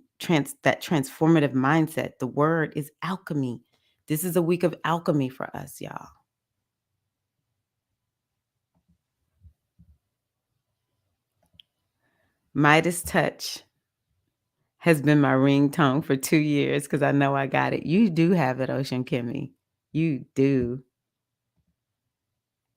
Speaker 1: that transformative mindset. The word is alchemy. This is a week of alchemy for us, y'all. Midas touch has been my ringtone for 2 years because I know I got it. You do have it, Ocean Kimmy. You do.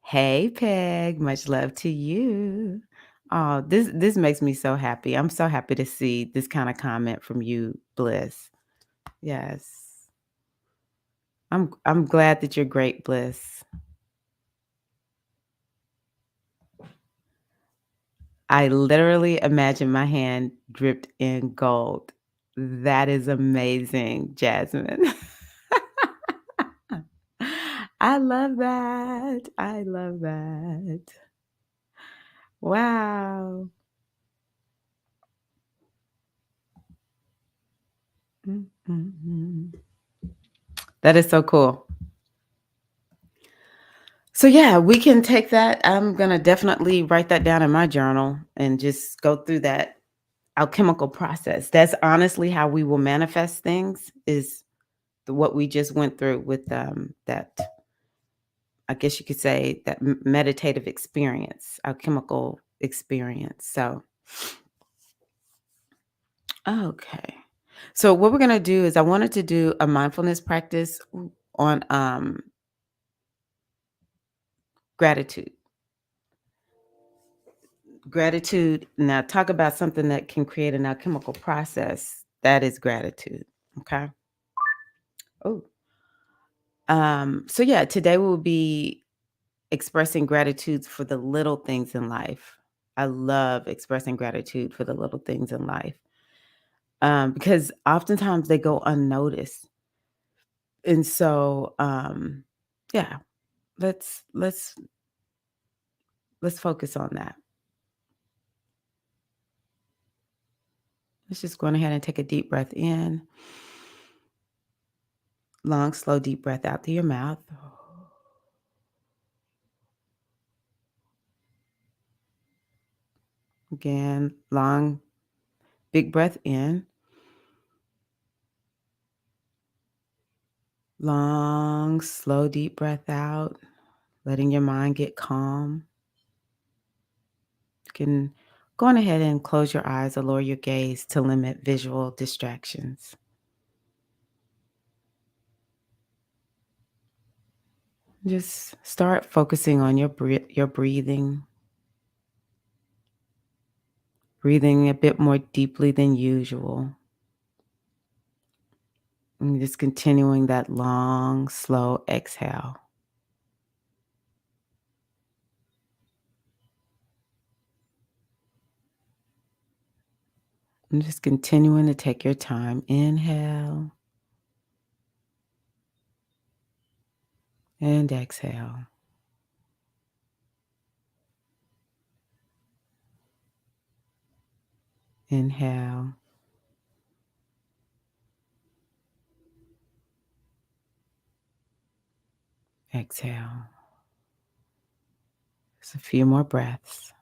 Speaker 1: Hey, Peg. Much love to you. Oh, this makes me so happy. I'm so happy to see this kind of comment from you, Bliss. Yes. I'm glad that you're great, Bliss. I literally imagine my hand dripped in gold. That is amazing, Jasmine. I love that. I love that. Wow. Mhm. That is so cool. So yeah, we can take that. I'm going to definitely write that down in my journal and just go through that alchemical process. That's honestly how we will manifest things, is what we just went through with that, I guess you could say, that meditative experience, alchemical experience. So, okay. So what we're going to do is I wanted to do a mindfulness practice on Gratitude. Gratitude. Now, talk about something that can create an alchemical process. That is gratitude. Okay. Oh. So yeah, today we'll be expressing gratitude for the little things in life. I love expressing gratitude for the little things in life. Because oftentimes they go unnoticed. And so yeah, let's let's let's focus on that. Let's just go on ahead and take a deep breath in. Long, slow, deep breath out through your mouth. Again, long, big breath in. Long, slow, deep breath out, letting your mind get calm. You can go on ahead and close your eyes or lower your gaze to limit visual distractions. Just start focusing on your breathing, breathing a bit more deeply than usual. And just continuing that long, slow exhale. And just continuing to take your time. Inhale and exhale. Inhale. Exhale. Just a few more breaths.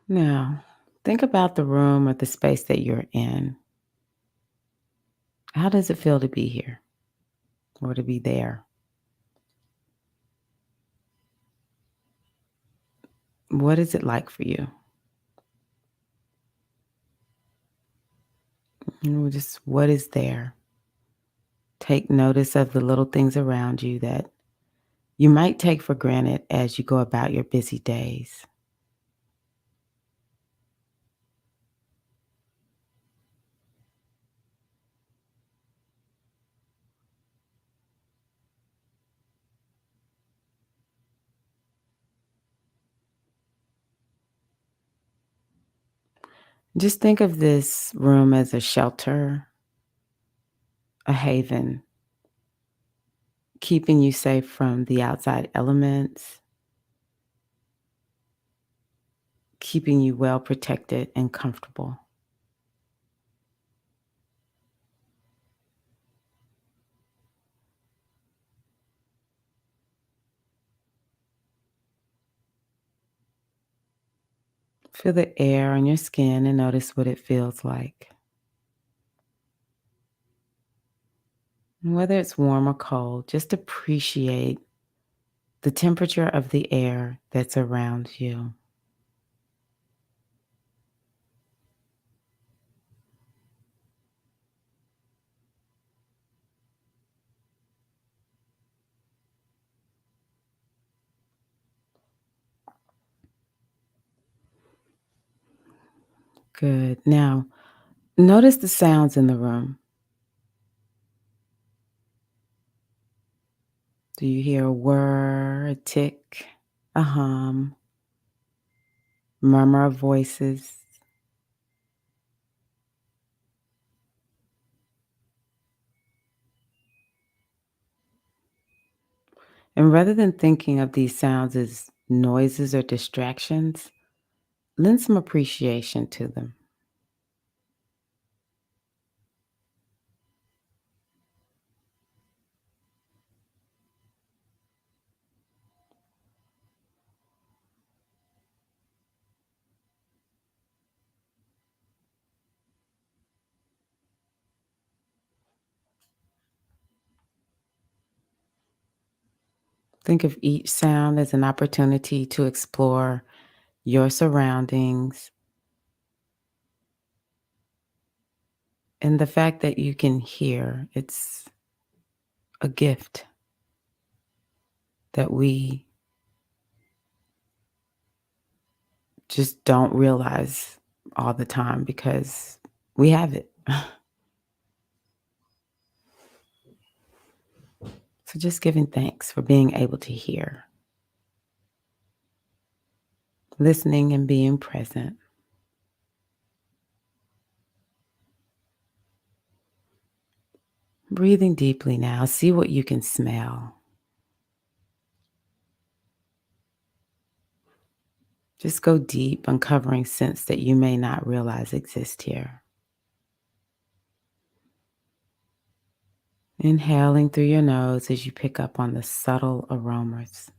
Speaker 1: Now, think about the room or the space that you're in. How does it feel to be here or to be there? What is it like for you? Just what is there? Take notice of the little things around you that you might take for granted as you go about your busy days. Just think of this room as a shelter, a haven, keeping you safe from the outside elements, keeping you well protected and comfortable. Feel the air on your skin and notice what it feels like. And whether it's warm or cold, just appreciate the temperature of the air that's around you. Good. Now, notice the sounds in the room. Do you hear a whir, a tick, a hum, murmur of voices? And rather than thinking of these sounds as noises or distractions, lend some appreciation to them. Think of each sound as an opportunity to explore your surroundings and the fact that you can hear. It's a gift that we just don't realize all the time because we have it. So just giving thanks for being able to hear, listening and being present. Breathing deeply now. See what you can smell. Just go deep, uncovering scents that you may not realize exist here. Inhaling through your nose as you pick up on the subtle aromas.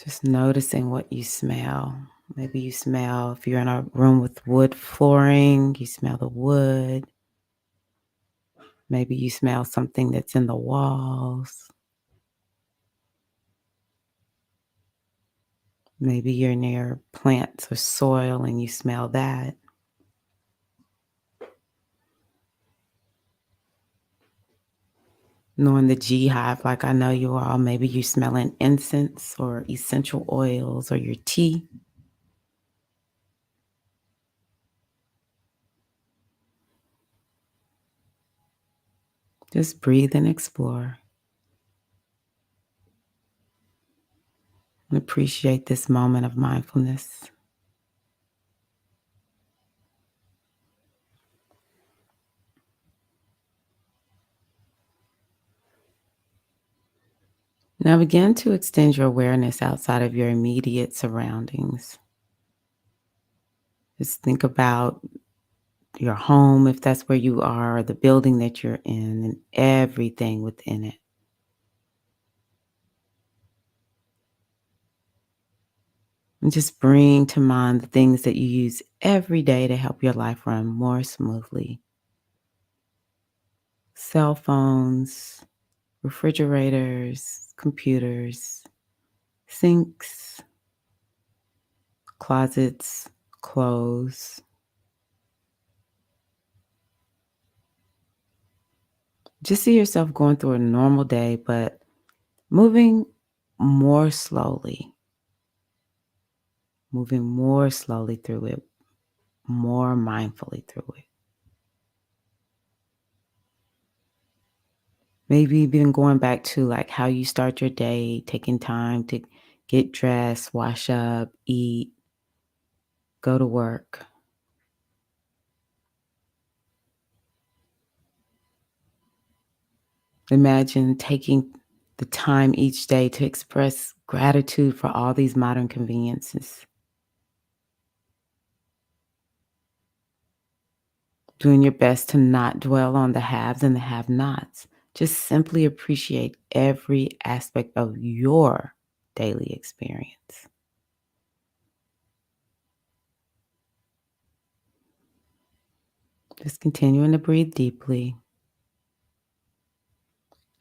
Speaker 1: Just noticing what you smell. Maybe you smell, if you're in a room with wood flooring, you smell the wood. Maybe you smell something that's in the walls. Maybe you're near plants or soil and you smell that. Knowing the G hive, like I know you all, maybe you smelling incense or essential oils or your tea. Just breathe and explore and appreciate this moment of mindfulness. Now begin to extend your awareness outside of your immediate surroundings. Just think about your home, if that's where you are, or the building that you're in, and everything within it. And just bring to mind the things that you use every day to help your life run more smoothly. Cell phones, refrigerators, computers, sinks, closets, clothes. Just see yourself going through a normal day, but moving more slowly, moving more slowly through it, more mindfully through it. Maybe even going back to like how you start your day, taking time to get dressed, wash up, eat, go to work. Imagine taking the time each day to express gratitude for all these modern conveniences. Doing your best to not dwell on the haves and the have nots. Just simply appreciate every aspect of your daily experience. Just continuing to breathe deeply,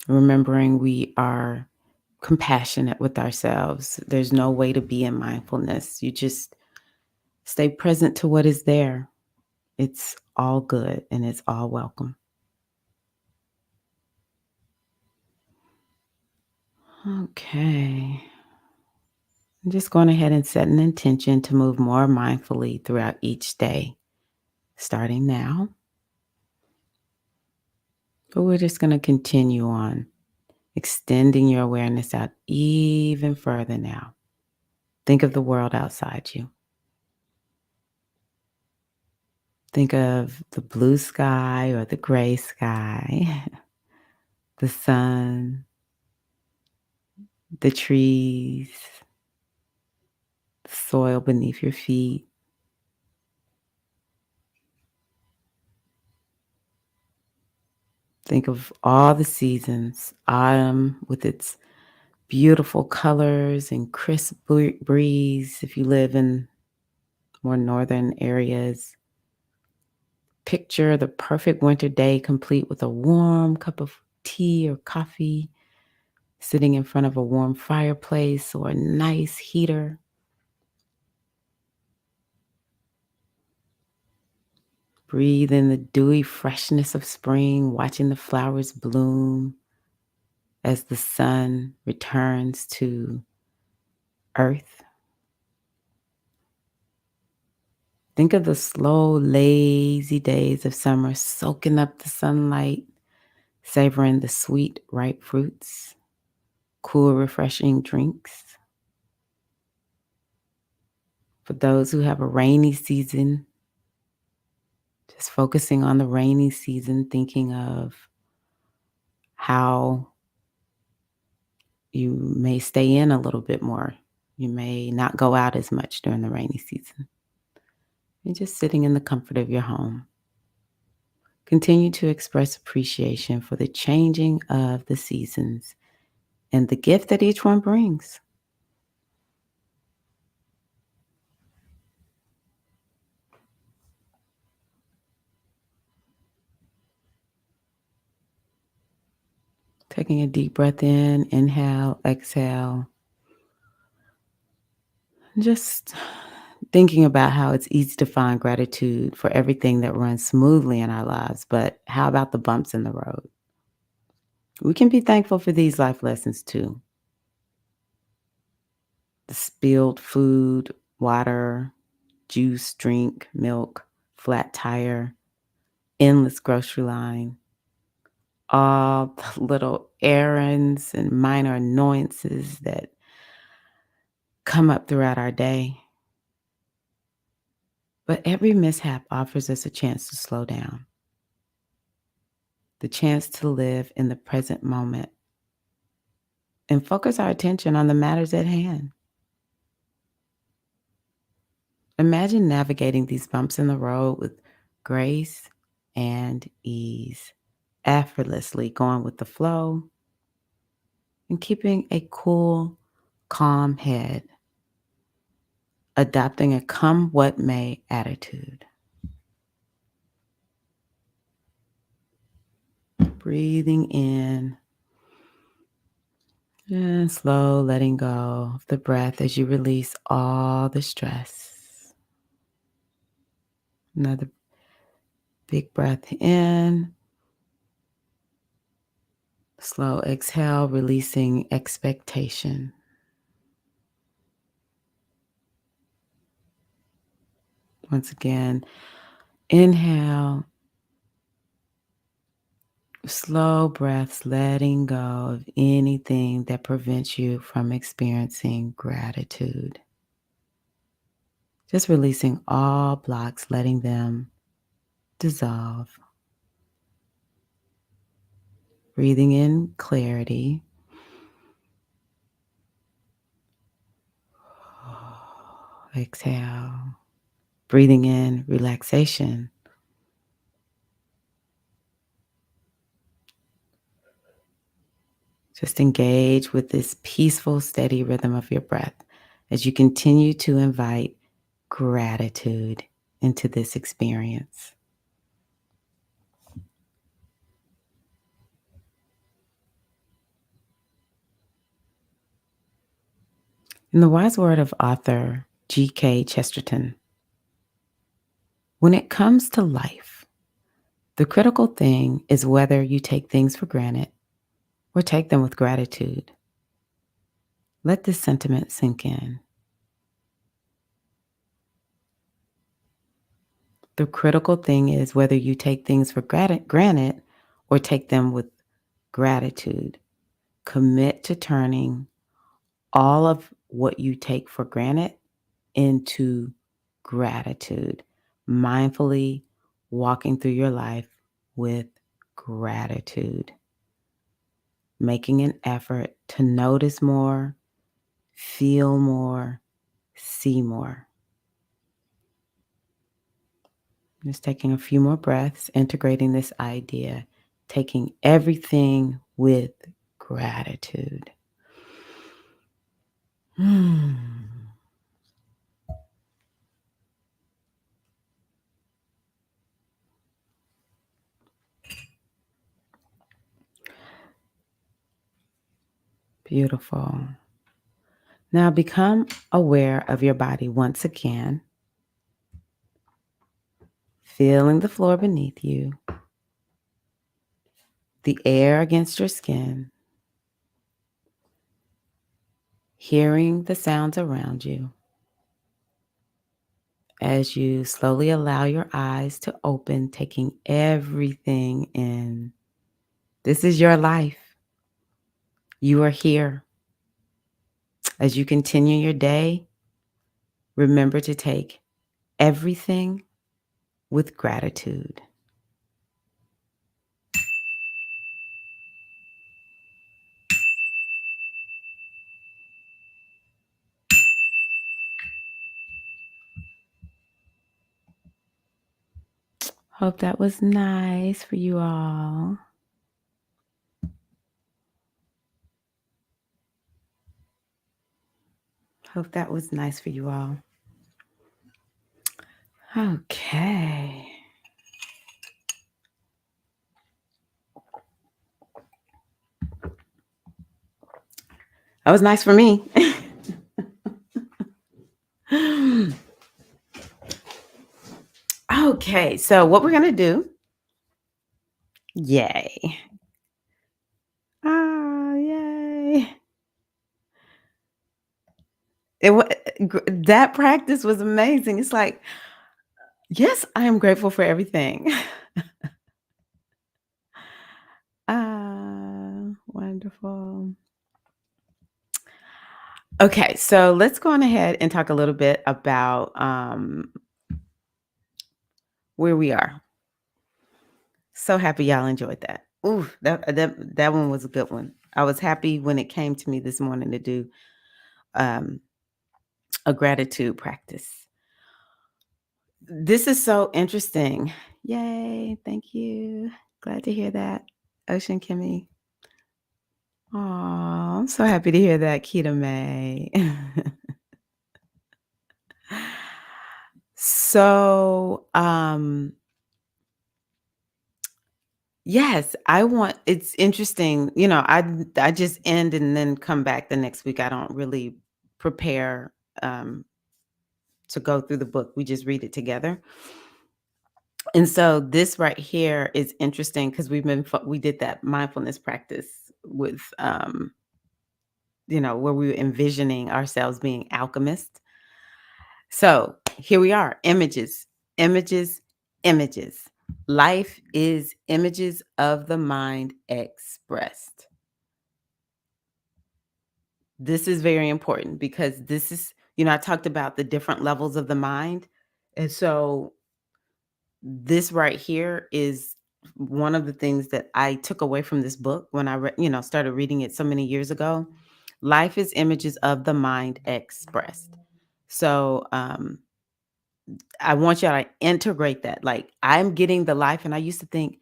Speaker 1: remembering we are compassionate with ourselves. There's no way to be in mindfulness. You just stay present to what is there. It's all good and it's all welcome. Okay. I'm just going ahead and set an intention to move more mindfully throughout each day, starting now. But we're just going to continue on, extending your awareness out even further now. Think of the world outside you. Think of the blue sky or the gray sky, the sun, the trees, the soil beneath your feet. Think of all the seasons, autumn with its beautiful colors and crisp breeze if you live in more northern areas. Picture the perfect winter day complete with a warm cup of tea or coffee, sitting in front of a warm fireplace or a nice heater. Breathe in the dewy freshness of spring, watching the flowers bloom as the sun returns to earth. Think of the slow, lazy days of summer, soaking up the sunlight, savoring the sweet, ripe fruits, cool, refreshing drinks. For those who have a rainy season, just focusing on the rainy season, thinking of how you may stay in a little bit more. You may not go out as much during the rainy season. You're just sitting in the comfort of your home. Continue to express appreciation for the changing of the seasons and the gift that each one brings. Taking a deep breath in, inhale, exhale. Just thinking about how it's easy to find gratitude for everything that runs smoothly in our lives, but how about the bumps in the road? We can be thankful for these life lessons too. The spilled food, water, juice, drink, milk, flat tire, endless grocery line, all the little errands and minor annoyances that come up throughout our day. But every mishap offers us a chance to slow down, the chance to live in the present moment and focus our attention on the matters at hand. Imagine navigating these bumps in the road with grace and ease, effortlessly going with the flow and keeping a cool, calm head, adopting a come what may attitude. Breathing in and slow letting go of the breath as you release all the stress. Another big breath in. Slow exhale, releasing expectation. Once again, inhale. Slow breaths, letting go of anything that prevents you from experiencing gratitude. Just releasing all blocks, letting them dissolve. Breathing in clarity. Exhale. Breathing in relaxation. Just engage with this peaceful, steady rhythm of your breath as you continue to invite gratitude into this experience. In the wise word of author G.K. Chesterton, when it comes to life, the critical thing is whether you take things for granted or take them with gratitude. Let this sentiment sink in. The critical thing is whether you take things for granted or take them with gratitude. Commit to turning all of what you take for granted into gratitude. Mindfully walking through your life with gratitude. Making an effort to notice more, feel more, see more. Just taking a few more breaths, integrating this idea, taking everything with gratitude. Beautiful. Now become aware of your body once again, feeling the floor beneath you, the air against your skin, hearing the sounds around you as you slowly allow your eyes to open, taking everything in. This is your life. You are here. As you continue your day, remember to take everything with gratitude. Hope that was nice for you all. Hope that was nice for you all. Okay. That was nice for me. Okay, so what we're going to do. Yay. Ah, yay. That practice was amazing. It's like, yes, I am grateful for everything. Wonderful. Okay, so let's go on ahead and talk a little bit about where we are. So happy y'all enjoyed that. Ooh, that one was a good one. I was happy when it came to me this morning to do um, a gratitude practice. This is so interesting. Yay, thank you. Glad to hear that. Ocean Kimmy. Oh, I'm so happy to hear that, Keita May. So, yes, it's interesting, I just end and then come back the next week. I don't really prepare to go through the book. We just read it together. And so this right here is interesting because we did that mindfulness practice with where we were envisioning ourselves being alchemists. So here we are, images, images, images. Life is images of the mind expressed. This is very important because this is, I talked about the different levels of the mind. And so this right here is one of the things that I took away from this book when I started reading it so many years ago. Life is images of the mind expressed. So I want you to integrate that. Like, I'm getting the life, and I used to think,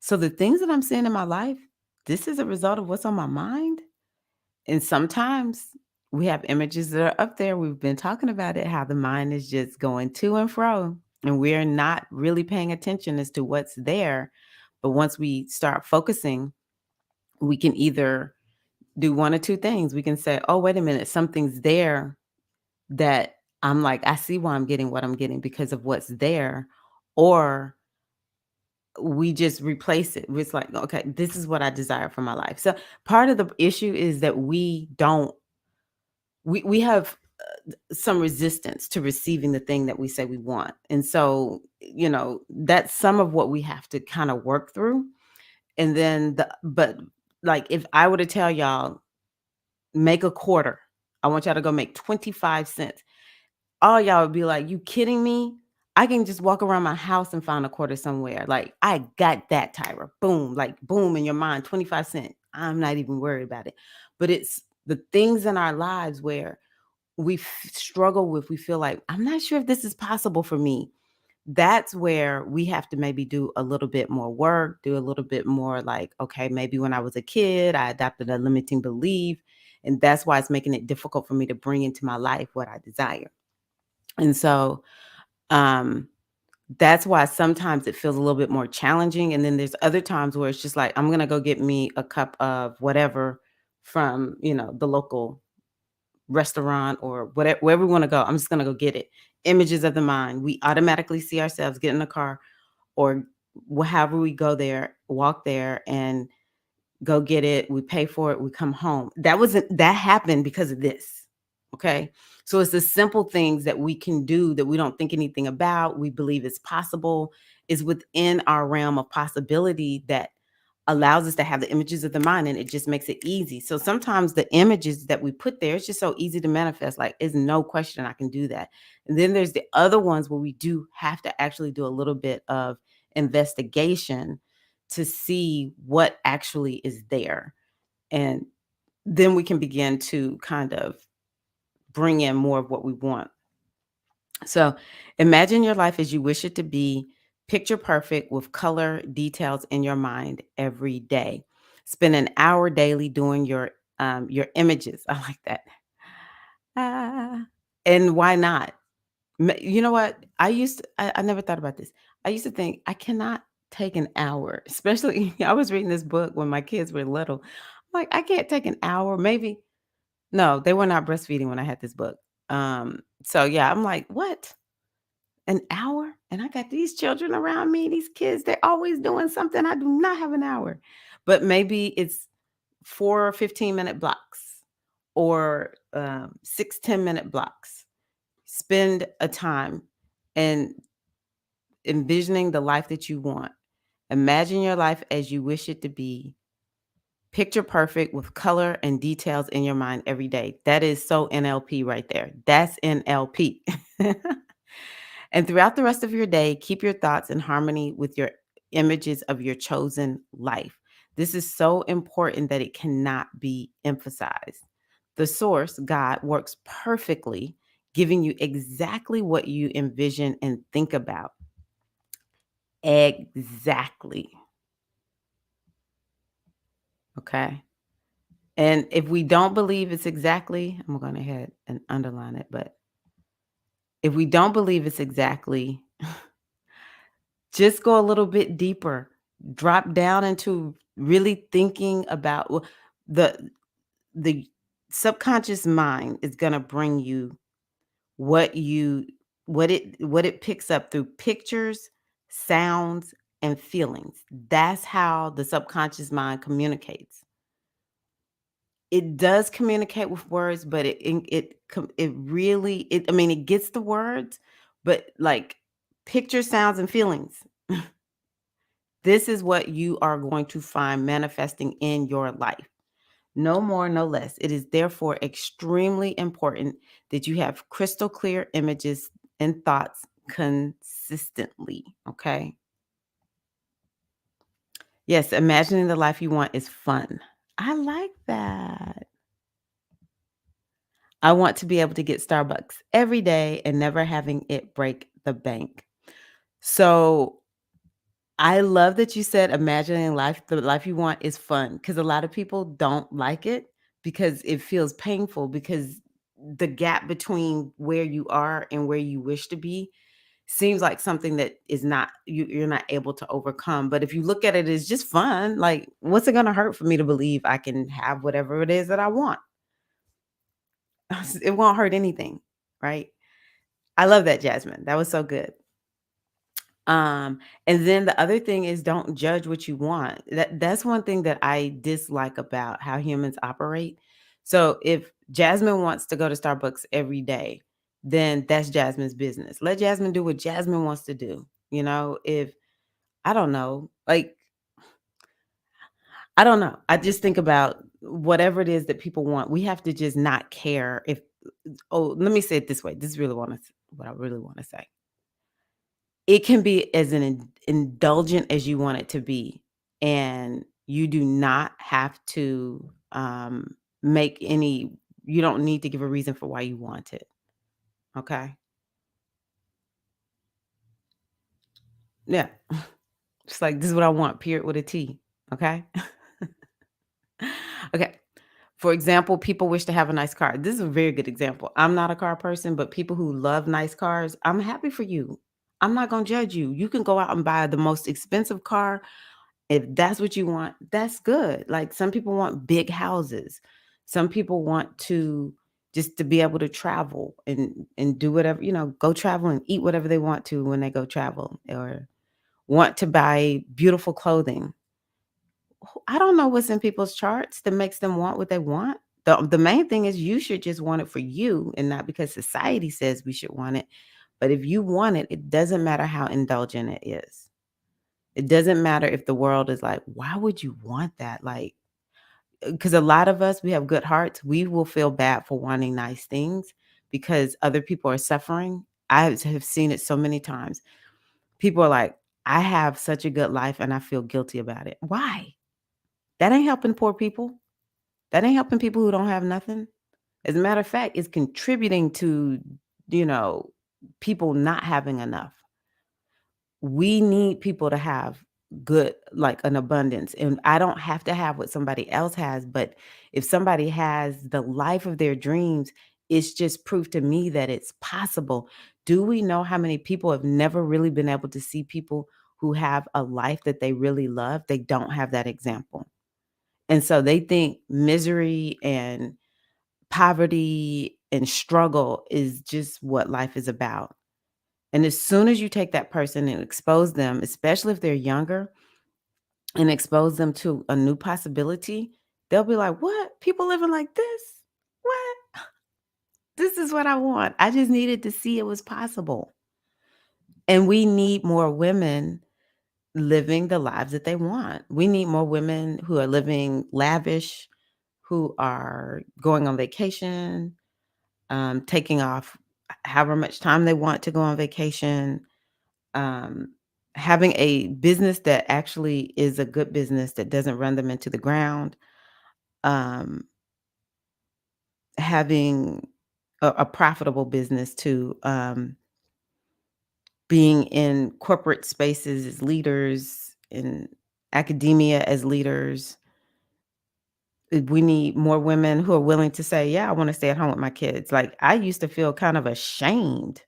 Speaker 1: so the things that I'm seeing in my life, this is a result of what's on my mind. And sometimes we have images that are up there. We've been talking about it, how the mind is just going to and fro, and we're not really paying attention as to what's there. But once we start focusing, we can either do one or two things. We can say, oh, wait a minute, something's there that I'm like, I see why I'm getting what I'm getting because of what's there. Or we just replace it. It's like, okay, this is what I desire for my life. So part of the issue is that we have some resistance to receiving the thing that we say we want. And so, that's some of what we have to kind of work through. And then but like, if I were to tell y'all, make a quarter, I want y'all to go make 25 cents. All y'all would be like, you kidding me? I can just walk around my house and find a quarter somewhere. Like, I got that, Tyra. Boom, like boom in your mind, 25 cents. I'm not even worried about it. But it's the things in our lives where we struggle with, we feel like, I'm not sure if this is possible for me. That's where we have to maybe do a little bit more work, do a little bit more like, okay, maybe when I was a kid, I adopted a limiting belief. And that's why it's making it difficult for me to bring into my life what I desire. And so um, that's why sometimes it feels a little bit more challenging. And then there's other times where it's just like, I'm going to go get me a cup of whatever from, the local restaurant or whatever, wherever we want to go. I'm just going to go get it. Images of the mind. We automatically see ourselves get in the car or however we go there, walk there and go get it. We pay for it. We come home. That happened because of this. Okay. So it's the simple things that we can do that we don't think anything about. We believe is possible, is within our realm of possibility that allows us to have the images of the mind, and it just makes it easy. So sometimes the images that we put there, it's just so easy to manifest. Like, it's no question I can do that. And then there's the other ones where we do have to actually do a little bit of investigation to see what actually is there. And then we can begin to kind of bring in more of what we want. So imagine your life as you wish it to be, picture perfect with color details in your mind every day. Spend an hour daily doing your images. I like that. And why not? You know what? I never thought about this. I used to think I cannot take an hour, especially I was reading this book when my kids were little. I'm like, I can't take an hour, maybe. No, they were not breastfeeding when I had this book. So yeah, I'm like, what? An hour? And I got these children around me, these kids, they're always doing something. I do not have an hour. But maybe it's 4 15-minute blocks or 6 10-minute blocks. Spend a time and envisioning the life that you want. Imagine your life as you wish it to be. Picture perfect with color and details in your mind every day. That is so NLP right there. That's NLP. And throughout the rest of your day, keep your thoughts in harmony with your images of your chosen life. This is so important that it cannot be emphasized. The source, God, works perfectly, giving you exactly what you envision and think about. Exactly. Okay. And if we don't believe it's exactly, I'm going to go ahead and underline it, but if we don't believe it's exactly, just go a little bit deeper. Drop down into really thinking about the the subconscious mind is going to bring you what you what it picks up through pictures, sounds, and feelings. That's how the subconscious mind communicates. It does communicate with words, but it really I mean, it gets the words, but like picture, sounds, and feelings. This is what you are going to find manifesting in your life. No more, no less. It is therefore extremely important that you have crystal clear images and thoughts consistently. Okay. Yes, imagining the life you want is fun. I like that. I want to be able to get Starbucks every day and never having it break the bank. So I love that you said imagining the life you want is fun, because a lot of people don't like it because it feels painful, because the gap between where you are and where you wish to be seems like something that is not you're not able to overcome. But if you look at it as just fun, like, what's it going to hurt for me to believe I can have whatever it is that I want? It won't hurt anything, right? I love that, Jasmine. That was so good. And then the other thing is, don't judge what you want. That's one thing that I dislike about how humans operate. So if Jasmine wants to go to Starbucks every day, then that's Jasmine's business. Let Jasmine do what Jasmine wants to do. If I don't know, like, I don't know. I just think about whatever it is that people want. We have to just not care if, oh, let me say it this way. This is really what I really want to say. It can be as indulgent as you want it to be, and you do not have to, make any you don't need to give a reason for why you want it, okay? Yeah. Just like, "This is what I want, period, with a T," okay? Okay. For example, people wish to have a nice car. This is a very good example. I'm not a car person, but people who love nice cars, I'm happy for you. I'm not gonna judge you. You can go out and buy the most expensive car. If that's what you want, that's good. Like, some people want big houses. Some people want to just to be able to travel and do whatever, go travel and eat whatever they want to when they go travel, or want to buy beautiful clothing. I don't know what's in people's charts that makes them want what they want. The main thing is you should just want it for you and not because society says we should want it. But if you want it, it doesn't matter how indulgent it is. It doesn't matter if the world is like, why would you want that? Like, because a lot of us, we have good hearts. We will feel bad for wanting nice things because other people are suffering. I have seen it so many times. People are like, I have such a good life and I feel guilty about it. Why? That ain't helping poor people. That ain't helping people who don't have nothing. As a matter of fact, it's contributing to, you know, people not having enough. We need people to have good, like an abundance. And I don't have to have what somebody else has, but if somebody has the life of their dreams, it's just proof to me that it's possible. Do we know how many people have never really been able to see people who have a life that they really love? They don't have that example. And so they think misery and poverty and struggle is just what life is about. And as soon as you take that person and expose them, especially if they're younger, and expose them to a new possibility, they'll be like, "What? People living like this? What? This is what I want. I just needed to see it was possible." And we need more women living the lives that they want. We need more women who are living lavish, who are going on vacation, taking off however much time they want to go on vacation, um, having a business that actually is a good business that doesn't run them into the ground, um, having a profitable business too, being in corporate spaces as leaders, in academia as leaders. We need more women who are willing to say, "Yeah, I want to stay at home with my kids." Like I used to feel kind of ashamed.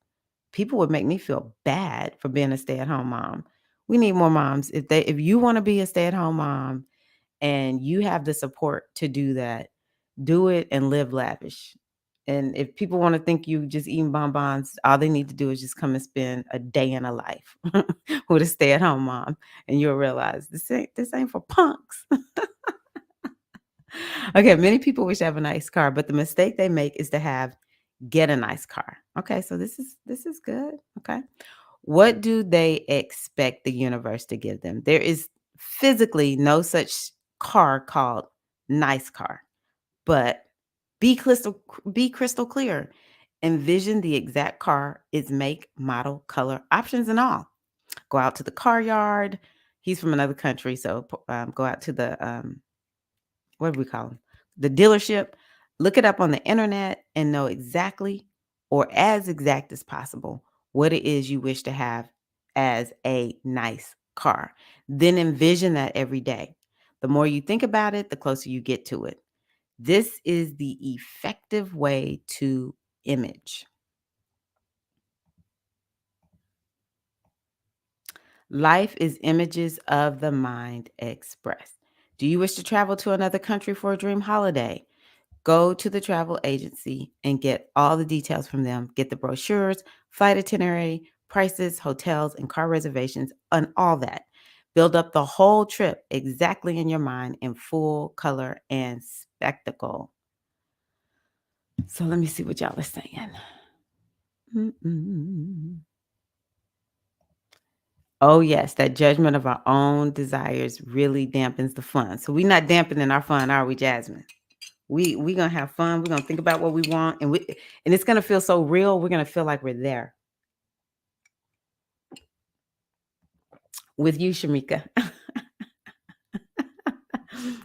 Speaker 1: People would make me feel bad for being a stay-at-home mom. We need more moms. If you want to be a stay-at-home mom and you have the support to do that, do it and live lavish. And if people want to think you just eating bonbons, all they need to do is just come and spend a day in a life with a stay-at-home mom, and you'll realize this ain't for punks. Okay, many people wish to have a nice car, but the mistake they make is to get a nice car. Okay, so this is good. Okay. What do they expect the universe to give them? There is physically no such car called nice car, but be crystal clear. Envision the exact car, its make, model, color, options, and all. Go out to the car yard. He's from another country, so go out to the what do we call them? The dealership. Look it up on the internet and know exactly, or as exact as possible, what it is you wish to have as a nice car. Then envision that every day. The more you think about it, the closer you get to it. This is the effective way to image. Life is images of the mind expressed. Do you wish to travel to another country for a dream holiday? Go to the travel agency and get all the details from them. Get the brochures, flight itinerary, prices, hotels, and car reservations, and all that. Build up the whole trip exactly in your mind in full color and spectacle. So let me see what y'all are saying. Mm-mm. Oh, yes, that judgment of our own desires really dampens the fun. So we're not dampening our fun, are we, Jasmine? We gonna have fun. We're gonna think about what we want, and it's gonna feel so real. We're gonna feel like we're there with you, Shamika.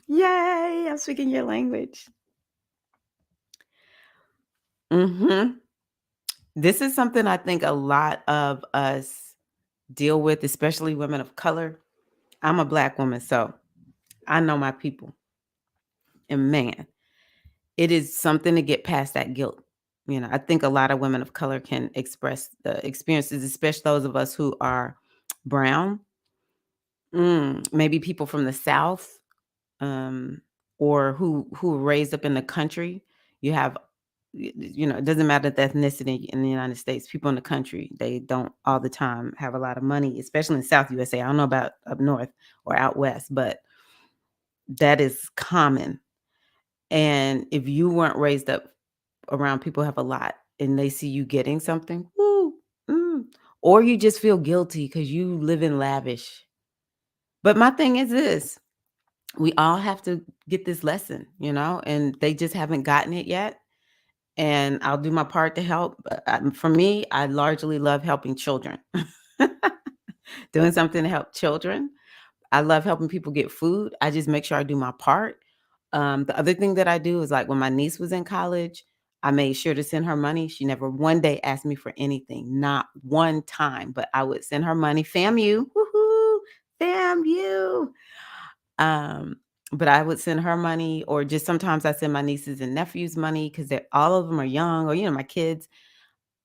Speaker 1: Yay! I'm speaking your language. Hmm. This is something I think a lot of us deal with, especially women of color. I'm a Black woman, so I know my people. And man, it is something to get past that guilt. I think a lot of women of color can express the experiences, especially those of us who are brown. Maybe people from the South. or who were raised up in the country. You have, it doesn't matter the ethnicity in the United States. People in the country, they don't all the time have a lot of money, especially in South USA. I don't know about up north or out west, but that is common. And if you weren't raised up around people who have a lot and they see you getting something, woo, mm, or you just feel guilty because you live in lavish. But my thing is this: we all have to get this lesson, and they just haven't gotten it yet. And I'll do my part to help. But for me, I largely love helping children, doing something to help children. I love helping people get food. I just make sure I do my part. The other thing that I do is, like, when my niece was in college, I made sure to send her money. She never one day asked me for anything, not one time, but I would send her money. FAMU, woohoo, FAMU. Um, but I would send her money, or just sometimes I send my nieces and nephews money because they're all of them are young, or my kids,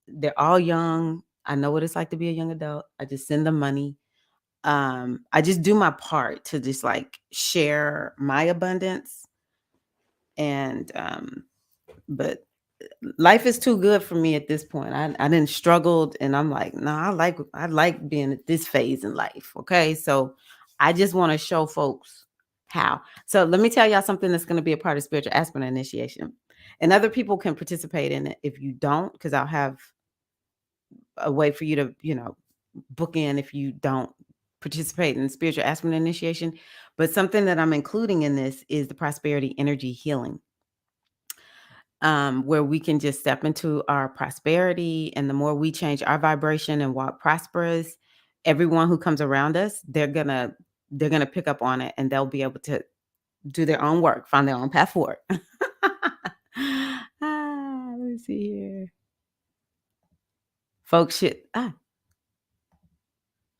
Speaker 1: they're all young. I know what it's like to be a young adult. I just send them money. I just do my part to just, like, share my abundance. And but life is too good for me at this point. I didn't struggled, and I'm like, nah, I like being at this phase in life. Okay. So I just want to show folks how. So let me tell y'all something that's going to be a part of spiritual aspirant initiation. And other people can participate in it if you don't, because I'll have a way for you to, book in if you don't participate in spiritual aspirant initiation. But something that I'm including in this is the prosperity energy healing, where we can just step into our prosperity. And the more we change our vibration and walk prosperous, everyone who comes around us, they're gonna pick up on it, and they'll be able to do their own work, find their own path forward. Let me see here. Folks should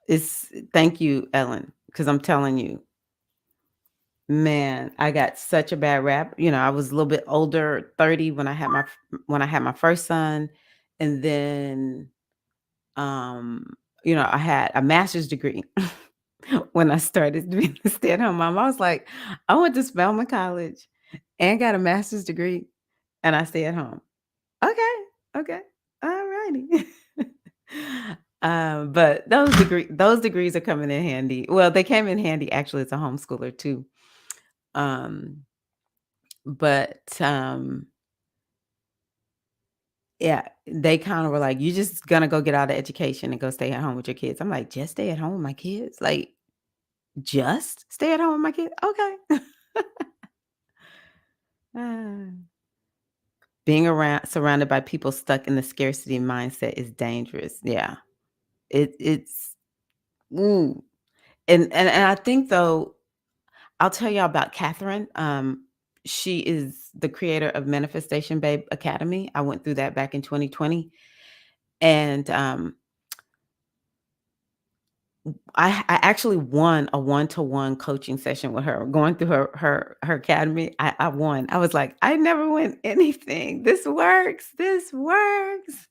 Speaker 1: it's thank you, Ellen, because I'm telling you, man, I got such a bad rap. I was a little bit older, 30, when I had my first son. And then I had a master's degree when I started being a stay-at-home mom. I was like, I went to Spelman College and got a master's degree, and I stay at home. Okay, okay, all righty. But those degrees are coming in handy. Well, they came in handy actually as a homeschooler too. Um, but yeah, they kind of were like, "You just gonna go get out of education and go stay at home with your kids." I'm like, "Just stay at home with my kids? Like, just stay at home with my kids? Okay." Ah. Being surrounded by people stuck in the scarcity mindset is dangerous. Yeah, it's ooh. And I think, though, I'll tell y'all about Catherine. She is the creator of Manifestation Babe Academy. I went through that back in 2020, and I actually won a one-to-one coaching session with her. Going through her academy, I won. I was like, I never win anything. This works. This works.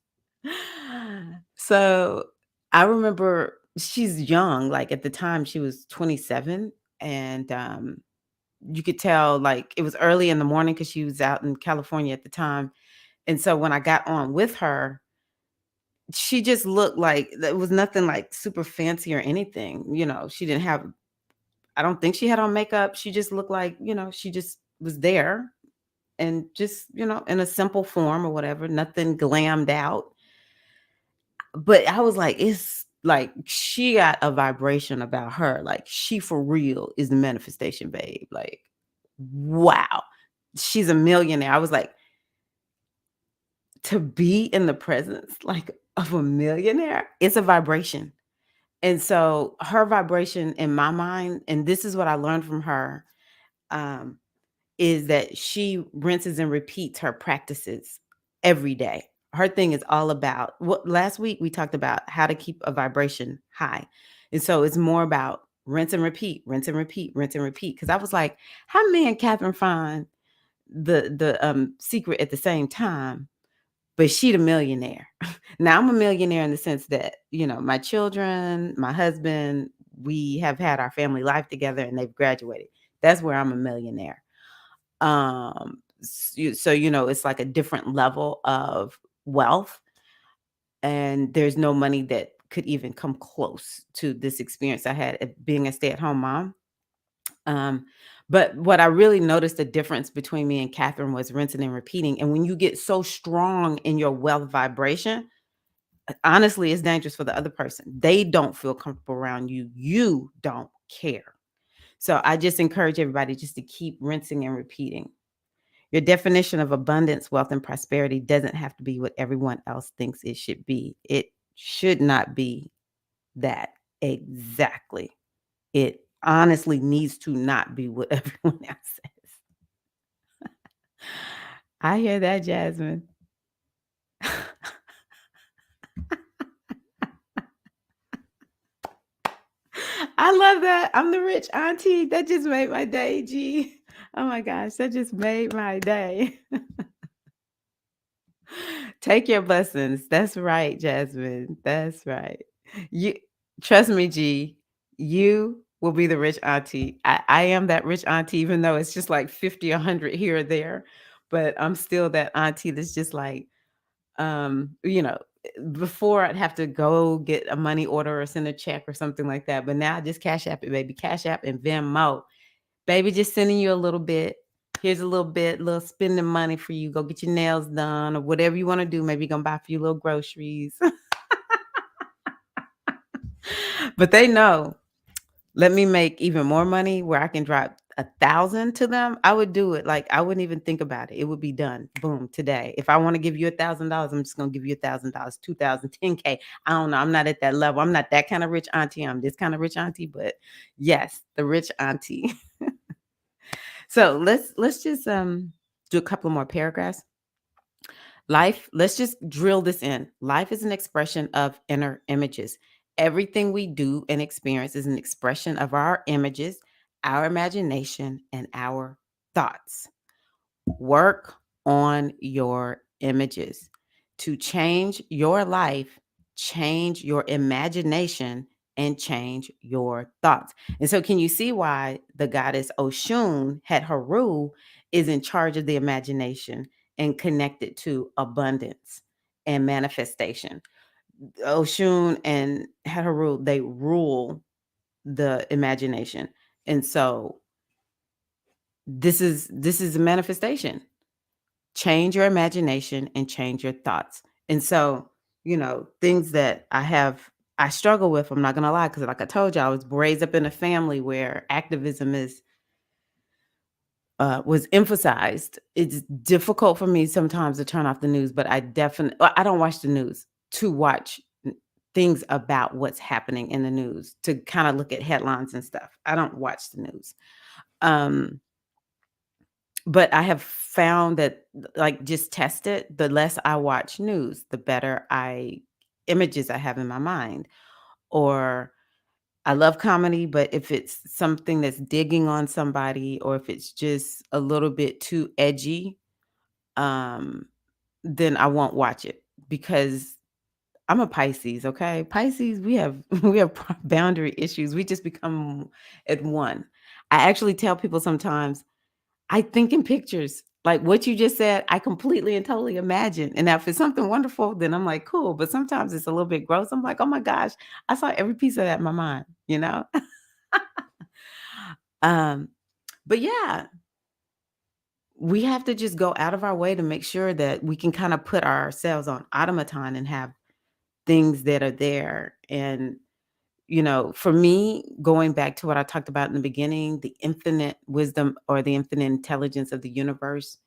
Speaker 1: So I remember she's young. Like, at the time, she was 27, and you could tell, like, it was early in the morning because she was out in California at the time. And so when I got on with her, she just looked like there was nothing, like, super fancy or anything. She didn't have, I don't think she had on makeup. She just looked like, she just was there, and just, in a simple form or whatever, nothing glammed out. But I was like, it's like she got a vibration about her. Like, she for real is the manifestation babe. Like, wow. She's a millionaire. I was like, to be in the presence, like, of a millionaire, it's a vibration. And so her vibration in my mind, and this is what I learned from her, um, is that she rinses and repeats her practices every day. Her thing is all about what last week we talked about how to keep a vibration high. And so it's more about rinse and repeat, rinse and repeat, rinse and repeat. Cause I was like, how me and Catherine find the secret at the same time? But she the millionaire. Now I'm a millionaire in the sense that, my children, my husband, we have had our family life together and they've graduated. That's where I'm a millionaire. So it's like a different level of wealth, and there's no money that could even come close to this experience I had at being a stay-at-home mom. Um, but what I really noticed the difference between me and Catherine was rinsing and repeating. And when you get so strong in your wealth vibration, honestly, it's dangerous for the other person. They don't feel comfortable around you. You don't care. So I just encourage everybody just to keep rinsing and repeating. Your definition of abundance, wealth, and prosperity doesn't have to be what everyone else thinks it should be. It should not be that exactly. It honestly needs to not be what everyone else says. I hear that, Jasmine. I love that. I'm the rich auntie. That just made my day, G. Oh my gosh, that just made my day. Take your blessings. That's right, Jasmine. That's right. You trust me, G. You will be the rich auntie. I am that rich auntie, even though it's just like 50, 100 here or there. But I'm still that auntie that's just like, before I'd have to go get a money order or send a check or something like that. But now just Cash App it, baby. Cash App and Venmo. Baby, just sending you a little bit. Here's a little bit, little spending money for you. Go get your nails done or whatever you want to do. Maybe you're gonna buy a few little groceries. But they know. Let me make even more money where I can drop 1,000 to them. I would do it. Like I wouldn't even think about it. It would be done. Boom, today. If I want to give you $1,000, I'm just gonna give you $1,000, 2,000, 10K. I don't know. I'm not at that level. I'm not that kind of rich auntie. I'm this kind of rich auntie, but yes, the rich auntie. So let's just do a couple more paragraphs. Life, let's just drill this in. Life is an expression of inner images. Everything we do and experience is an expression of our images, our imagination, and our thoughts. Work on your images. To change your life, change your imagination and change your thoughts. And so, can you see why the goddess Oshun, Het Haru, is in charge of the imagination and connected to abundance and manifestation? Oshun and Het Haru, they rule the imagination. And so this is a manifestation. Change your imagination and change your thoughts. And so, things that I struggle with, I'm not gonna lie, because like I told you, I was raised up in a family where activism was emphasized. It's difficult for me sometimes to turn off the news, but I don't watch the news to watch things about what's happening in the news, to kind of look at headlines and stuff. I don't watch the news. Um, But I have found that, like, just test it, the less I watch news, the better images I have in my mind. Or I love comedy, but if it's something that's digging on somebody or if it's just a little bit too edgy, um, then I won't watch it because I'm a Pisces, okay? Pisces, we have we have boundary issues. We just become at one. I actually tell people sometimes I think in pictures. Like what you just said, I completely and totally imagine. And now if it's something wonderful, then I'm like, cool. But sometimes it's a little bit gross. I'm like, oh my gosh, I saw every piece of that in my mind? um, but yeah, we have to just go out of our way to make sure that we can kind of put ourselves on automaton and have things that are there. And, for me, going back to what I talked about in the beginning, the infinite wisdom or the infinite intelligence of the universe,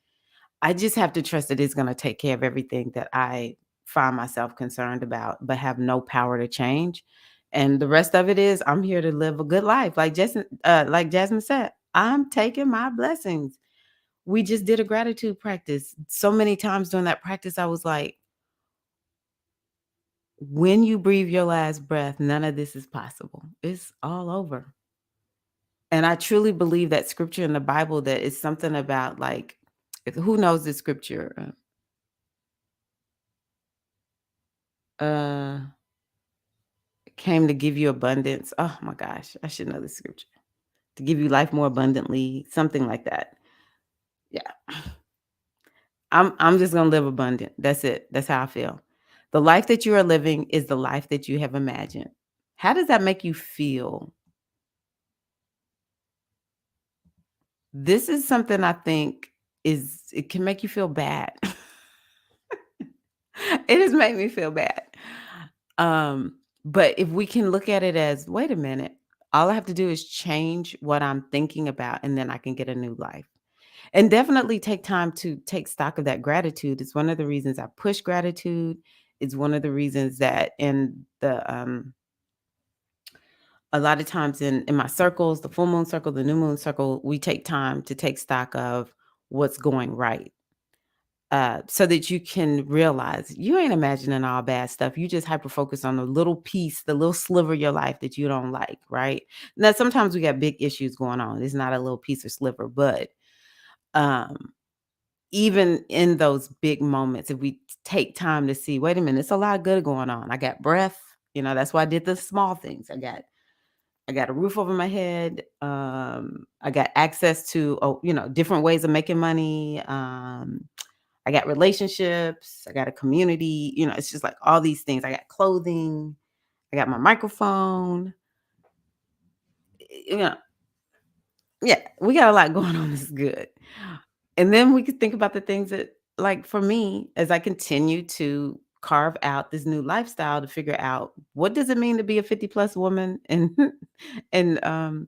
Speaker 1: I just have to trust that it's gonna take care of everything that I find myself concerned about, but have no power to change. And the rest of it is I'm here to live a good life. Like Jasmine said, I'm taking my blessings. We just did a gratitude practice. So many times during that practice, I was like, when you breathe your last breath, none of this is possible. It's all over. And I truly believe that scripture in the Bible that is something about like, who knows the scripture? Uh, came to give you abundance. Oh my gosh, I should know the scripture. To give you life more abundantly, something like that. Yeah. I'm just gonna live abundant. That's it. That's how I feel. The life that you are living is the life that you have imagined. How does that make you feel? This is something I think it can make you feel bad. It has made me feel bad. But if we can look at it as, wait a minute, all I have to do is change what I'm thinking about, and then I can get a new life. And definitely take time to take stock of that gratitude. It's one of the reasons I push gratitude. It's one of the reasons that in the a lot of times in my circles, the full moon circle, the new moon circle, we take time to take stock of what's going right. So that you can realize you ain't imagining all bad stuff. You just hyper focus on the little piece, the little sliver of your life that you don't like, right? Now, sometimes we got big issues going on. It's not a little piece or sliver, but um, even in those big moments, if we take time to see, wait a minute, it's a lot of good going on. I got breath, that's why I did the small things. I got a roof over my head. I got access to, different ways of making money. I got relationships. I got a community. It's just like all these things. I got clothing. I got my microphone. You know, yeah, we got a lot going on. This is good. And then we could think about the things that, like for me, as I continue to carve out this new lifestyle to figure out what does it mean to be a 50 plus woman and and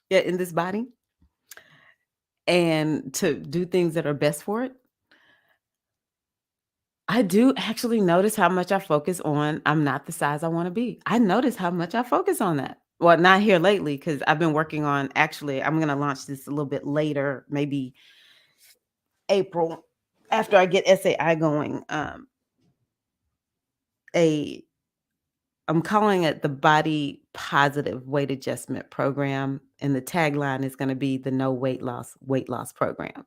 Speaker 1: yeah, in this body and to do things that are best for it. I do actually notice how much I focus on I'm not the size I want to be. I notice how much I focus on that. Well, not here lately because I've been working on actually, I'm going to launch this a little bit later, maybe April, after I get SAI going. A I'm calling it the Body Positive Weight Adjustment Program, and the tagline is going to be the No Weight Loss Program.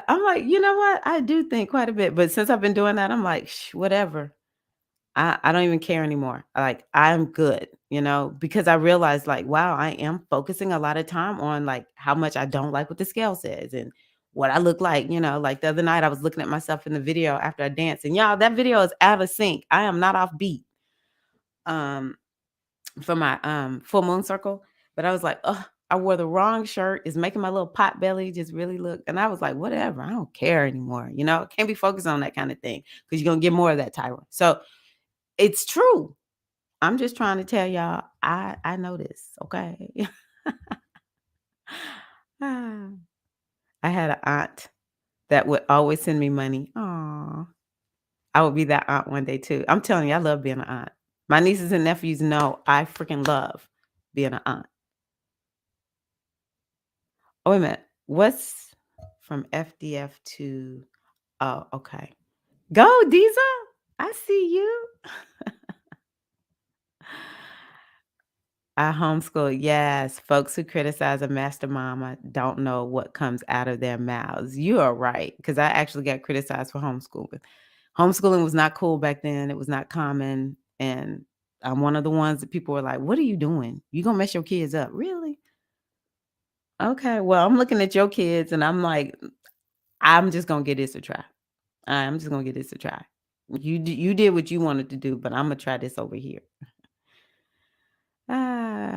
Speaker 1: I'm like, you know what? I do think quite a bit, but since I've been doing that, I'm like, whatever. I don't even care anymore. Like, I'm good, because I realized, like, wow, I am focusing a lot of time on like how much I don't like what the scale says and what I look like. Like the other night, I was looking at myself in the video after I danced, and y'all, that video is out of sync. I am not off beat. Um, for my full moon circle, but I was like, oh, I wore the wrong shirt. It's making my little pot belly just really look. And I was like, whatever, I don't care anymore. Can't be focused on that kind of thing because you're gonna get more of that, Tyra. So it's true. I'm just trying to tell y'all, I know this, okay? Ah, I had an aunt that would always send me money. Aw. I would be that aunt one day too. I'm telling you, I love being an aunt. My nieces and nephews know I freaking love being an aunt. Oh, wait a minute. What's from FDF to oh, okay. Go, Diza. I see you. I homeschool. Yes. Folks who criticize a master mama don't know what comes out of their mouths. You are right. Because I actually got criticized for homeschooling. Homeschooling was not cool back then. It was not common. And I'm one of the ones that people were like, what are you doing? You gonna mess your kids up. Really? Okay. Well, I'm looking at your kids and I'm like, I'm just gonna get this a try. I'm just gonna get this a try. You did what you wanted to do, but I'm gonna try this over here.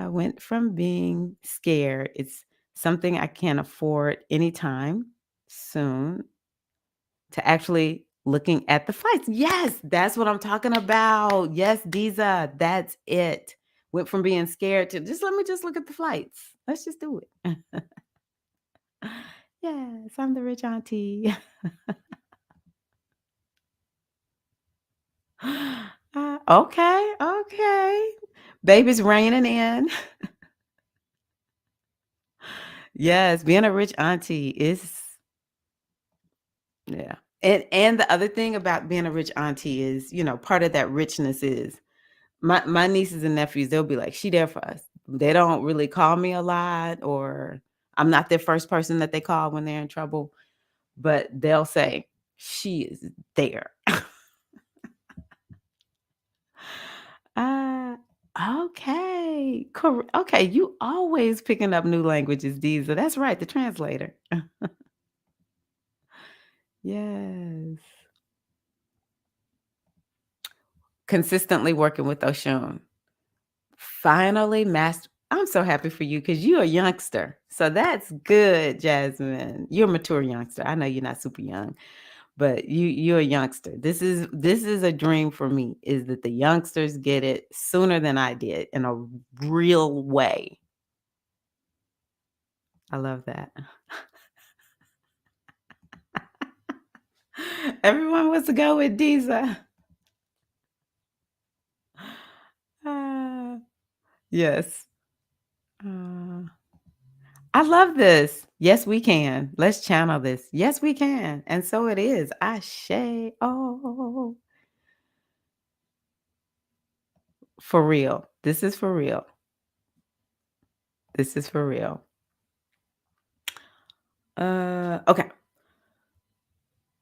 Speaker 1: Went from being scared, it's something I can't afford anytime soon, to actually looking at the flights. Yes, that's what I'm talking about. Yes, Diza, that's it. Went from being scared to just let me just look at the flights. Let's just do it. Yes, I'm the rich auntie. Okay, okay. Baby's raining in. Yes, being a rich auntie is yeah. And the other thing about being a rich auntie is, part of that richness is my nieces and nephews, they'll be like, she there for us. They don't really call me a lot, or I'm not their first person that they call when they're in trouble, but they'll say, she is there. Ah, okay, Okay, you always picking up new languages, Diza. That's right, the translator. Yes. Consistently working with Oshun. Finally master. I'm so happy for you because you're a youngster. So that's good, Jasmine. You're a mature youngster. I know you're not super young, but you're a youngster. This is a dream for me, is that the youngsters get it sooner than I did in a real way. I love that. Everyone wants to go with Diza. Yes. Uh, I love this. Yes, we can. Let's channel this. Yes, we can. And so it is. Ashe. Oh, for real. This is for real. This is for real. Okay.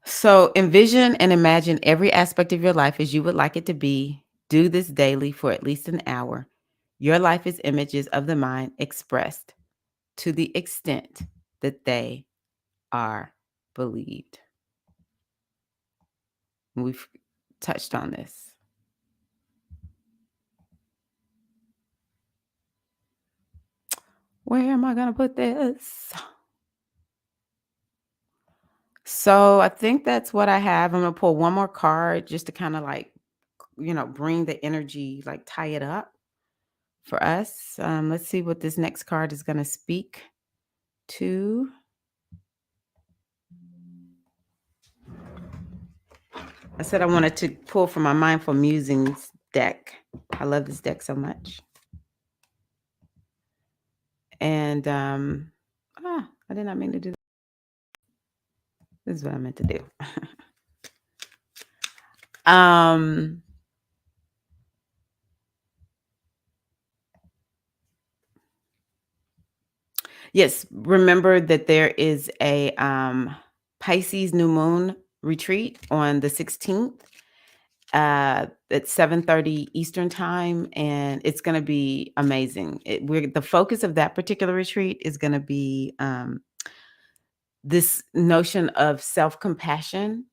Speaker 1: So envision and imagine every aspect of your life as you would like it to be. Do this daily for at least an hour. Your life is images of the mind expressed to the extent that they are believed. We've touched on this. Where am I going to put this? So I think that's what I have. I'm going to pull one more card just to kind of like, bring the energy, like tie it up for us. Let's see what this next card is going to speak to. I said I wanted to pull from my Mindful Musings deck. I love this deck so much. And I did not mean to do that. This is what I meant to do. Yes, remember that there is a Pisces New Moon Retreat on the 16th at 7:30 Eastern Time, and it's going to be amazing. The focus of that particular retreat is going to be this notion of self-compassion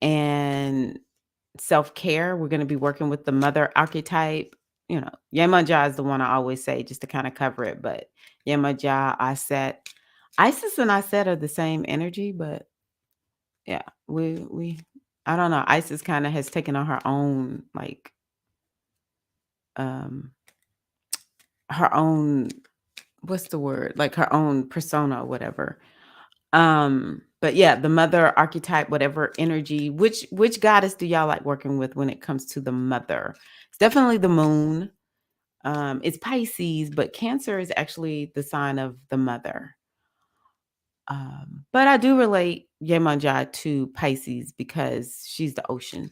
Speaker 1: and self-care. We're going to be working with the mother archetype. Yemoja is the one I always say just to kind of cover it, but Yemoja, Aset. Isis and Aset are the same energy, but yeah, we I don't know. Isis kind of has taken on her own, like her own, what's the word? Like her own persona or whatever. But yeah, the mother archetype, whatever energy, which goddess do y'all like working with when it comes to the mother? It's definitely the moon. It's Pisces, but Cancer is actually the sign of the mother. But I do relate Yemanjai to Pisces because she's the ocean.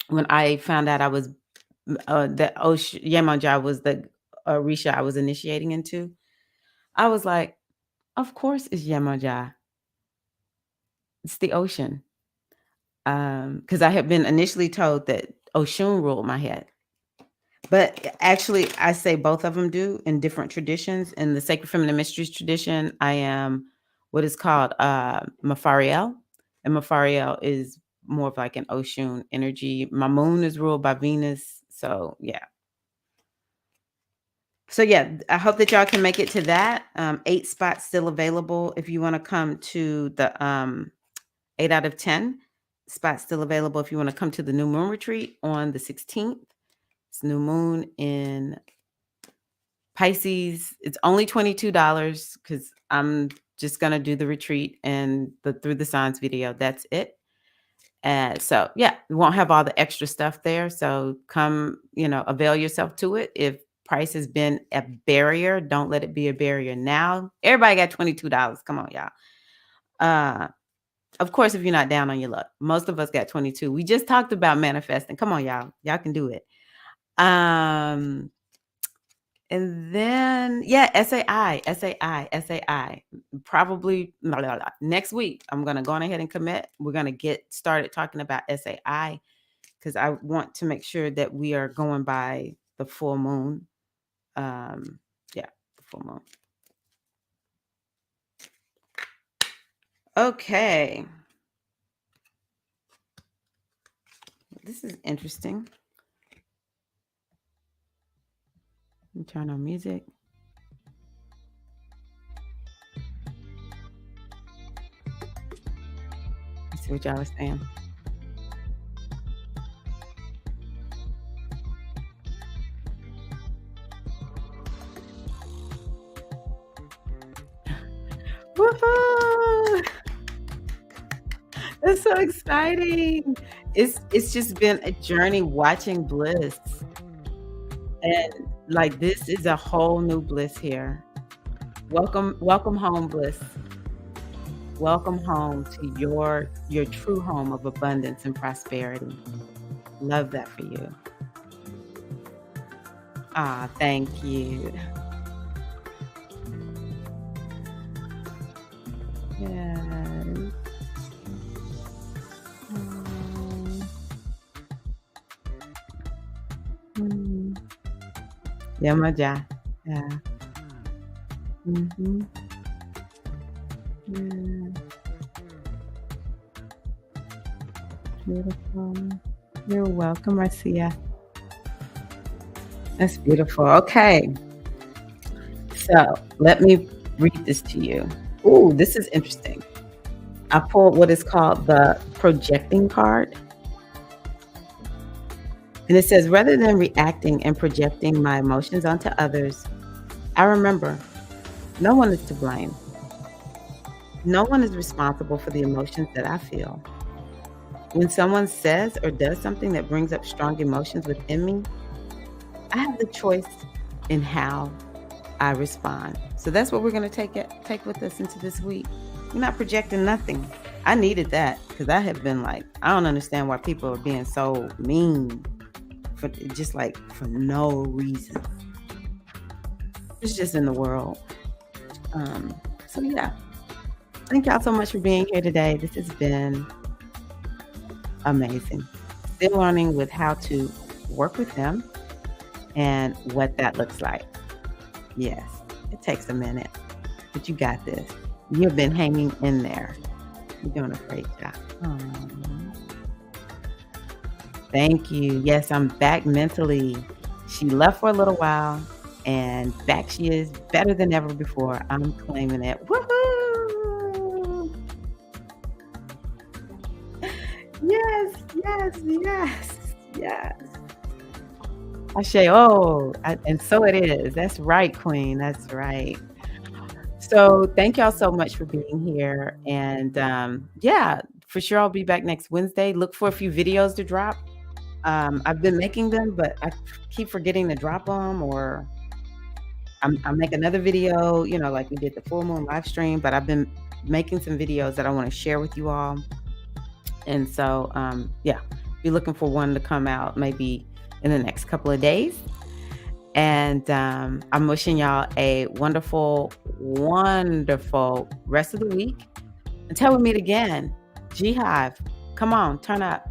Speaker 1: When I found out I was the ocean, Yemanjai was the Orisha I was initiating into, I was like, of course it's Yemanjai. It's the ocean. Because I had been initially told that Oshun ruled my head. But actually, I say both of them do in different traditions. In the Sacred Feminine Mysteries tradition, I am what is called Mafariel. And Mafariel is more of like an Oshun energy. My moon is ruled by Venus. So, yeah. So, yeah, I hope that y'all can make it to that. 8 spots still available. If you want to come to the 8 out of 10 spots still available. If you want to come to the New Moon Retreat on the 16th. It's new moon in Pisces. It's only $22 because I'm just gonna do the retreat and the Through the Signs video. That's it. So yeah, we won't have all the extra stuff there. So come, avail yourself to it. If price has been a barrier, don't let it be a barrier now. Everybody got $22. Come on, y'all. Of course, if you're not down on your luck, most of us got 22. We just talked about manifesting. Come on, y'all. Y'all can do it. And then, yeah, SAI. Probably next week. I'm going to go on ahead and commit. We're going to get started talking about SAI because I want to make sure that we are going by the full moon. Yeah, the full moon. Okay. This is interesting. Let me turn on music. Let's see what y'all are saying. Woohoo! That's so exciting. It's just been a journey watching bliss. And like this is a whole new bliss here. Welcome home, bliss. Welcome home to your true home of abundance and prosperity. Love that for you. Ah, thank you. Yes. Mm. Yeah, my job. Yeah. Mm-hmm. Yeah. Beautiful. You're welcome, Marcia. That's beautiful. Okay. So let me read this to you. Ooh, this is interesting. I pulled what is called the projecting card. And it says, rather than reacting and projecting my emotions onto others, I remember no one is to blame. No one is responsible for the emotions that I feel. When someone says or does something that brings up strong emotions within me, I have the choice in how I respond. So that's what we're going to take with us into this week. We're not projecting nothing. I needed that because I have been like, I don't understand why people are being so mean for no reason. It's just in the world. So yeah, thank y'all so much for being here today. This has been amazing. Still learning with how to work with them and what that looks like. Yes, it takes a minute, but you got this. You've been hanging in there. You're doing a great job. Aww. Thank you. Yes, I'm back mentally. She left for a little while and back she is better than ever before. I'm claiming it. Woohoo! Yes, yes, yes, yes. Ashe, and so it is. That's right, Queen. That's right. So thank y'all so much for being here. And yeah, for sure I'll be back next Wednesday. Look for a few videos to drop. I've been making them, but I keep forgetting to drop them, or I'll make another video, like we did the full moon live stream, but I've been making some videos that I want to share with you all. And so, yeah, be looking for one to come out maybe in the next couple of days. And I'm wishing y'all a wonderful, wonderful rest of the week. Until we meet again, G Hive, come on, turn up.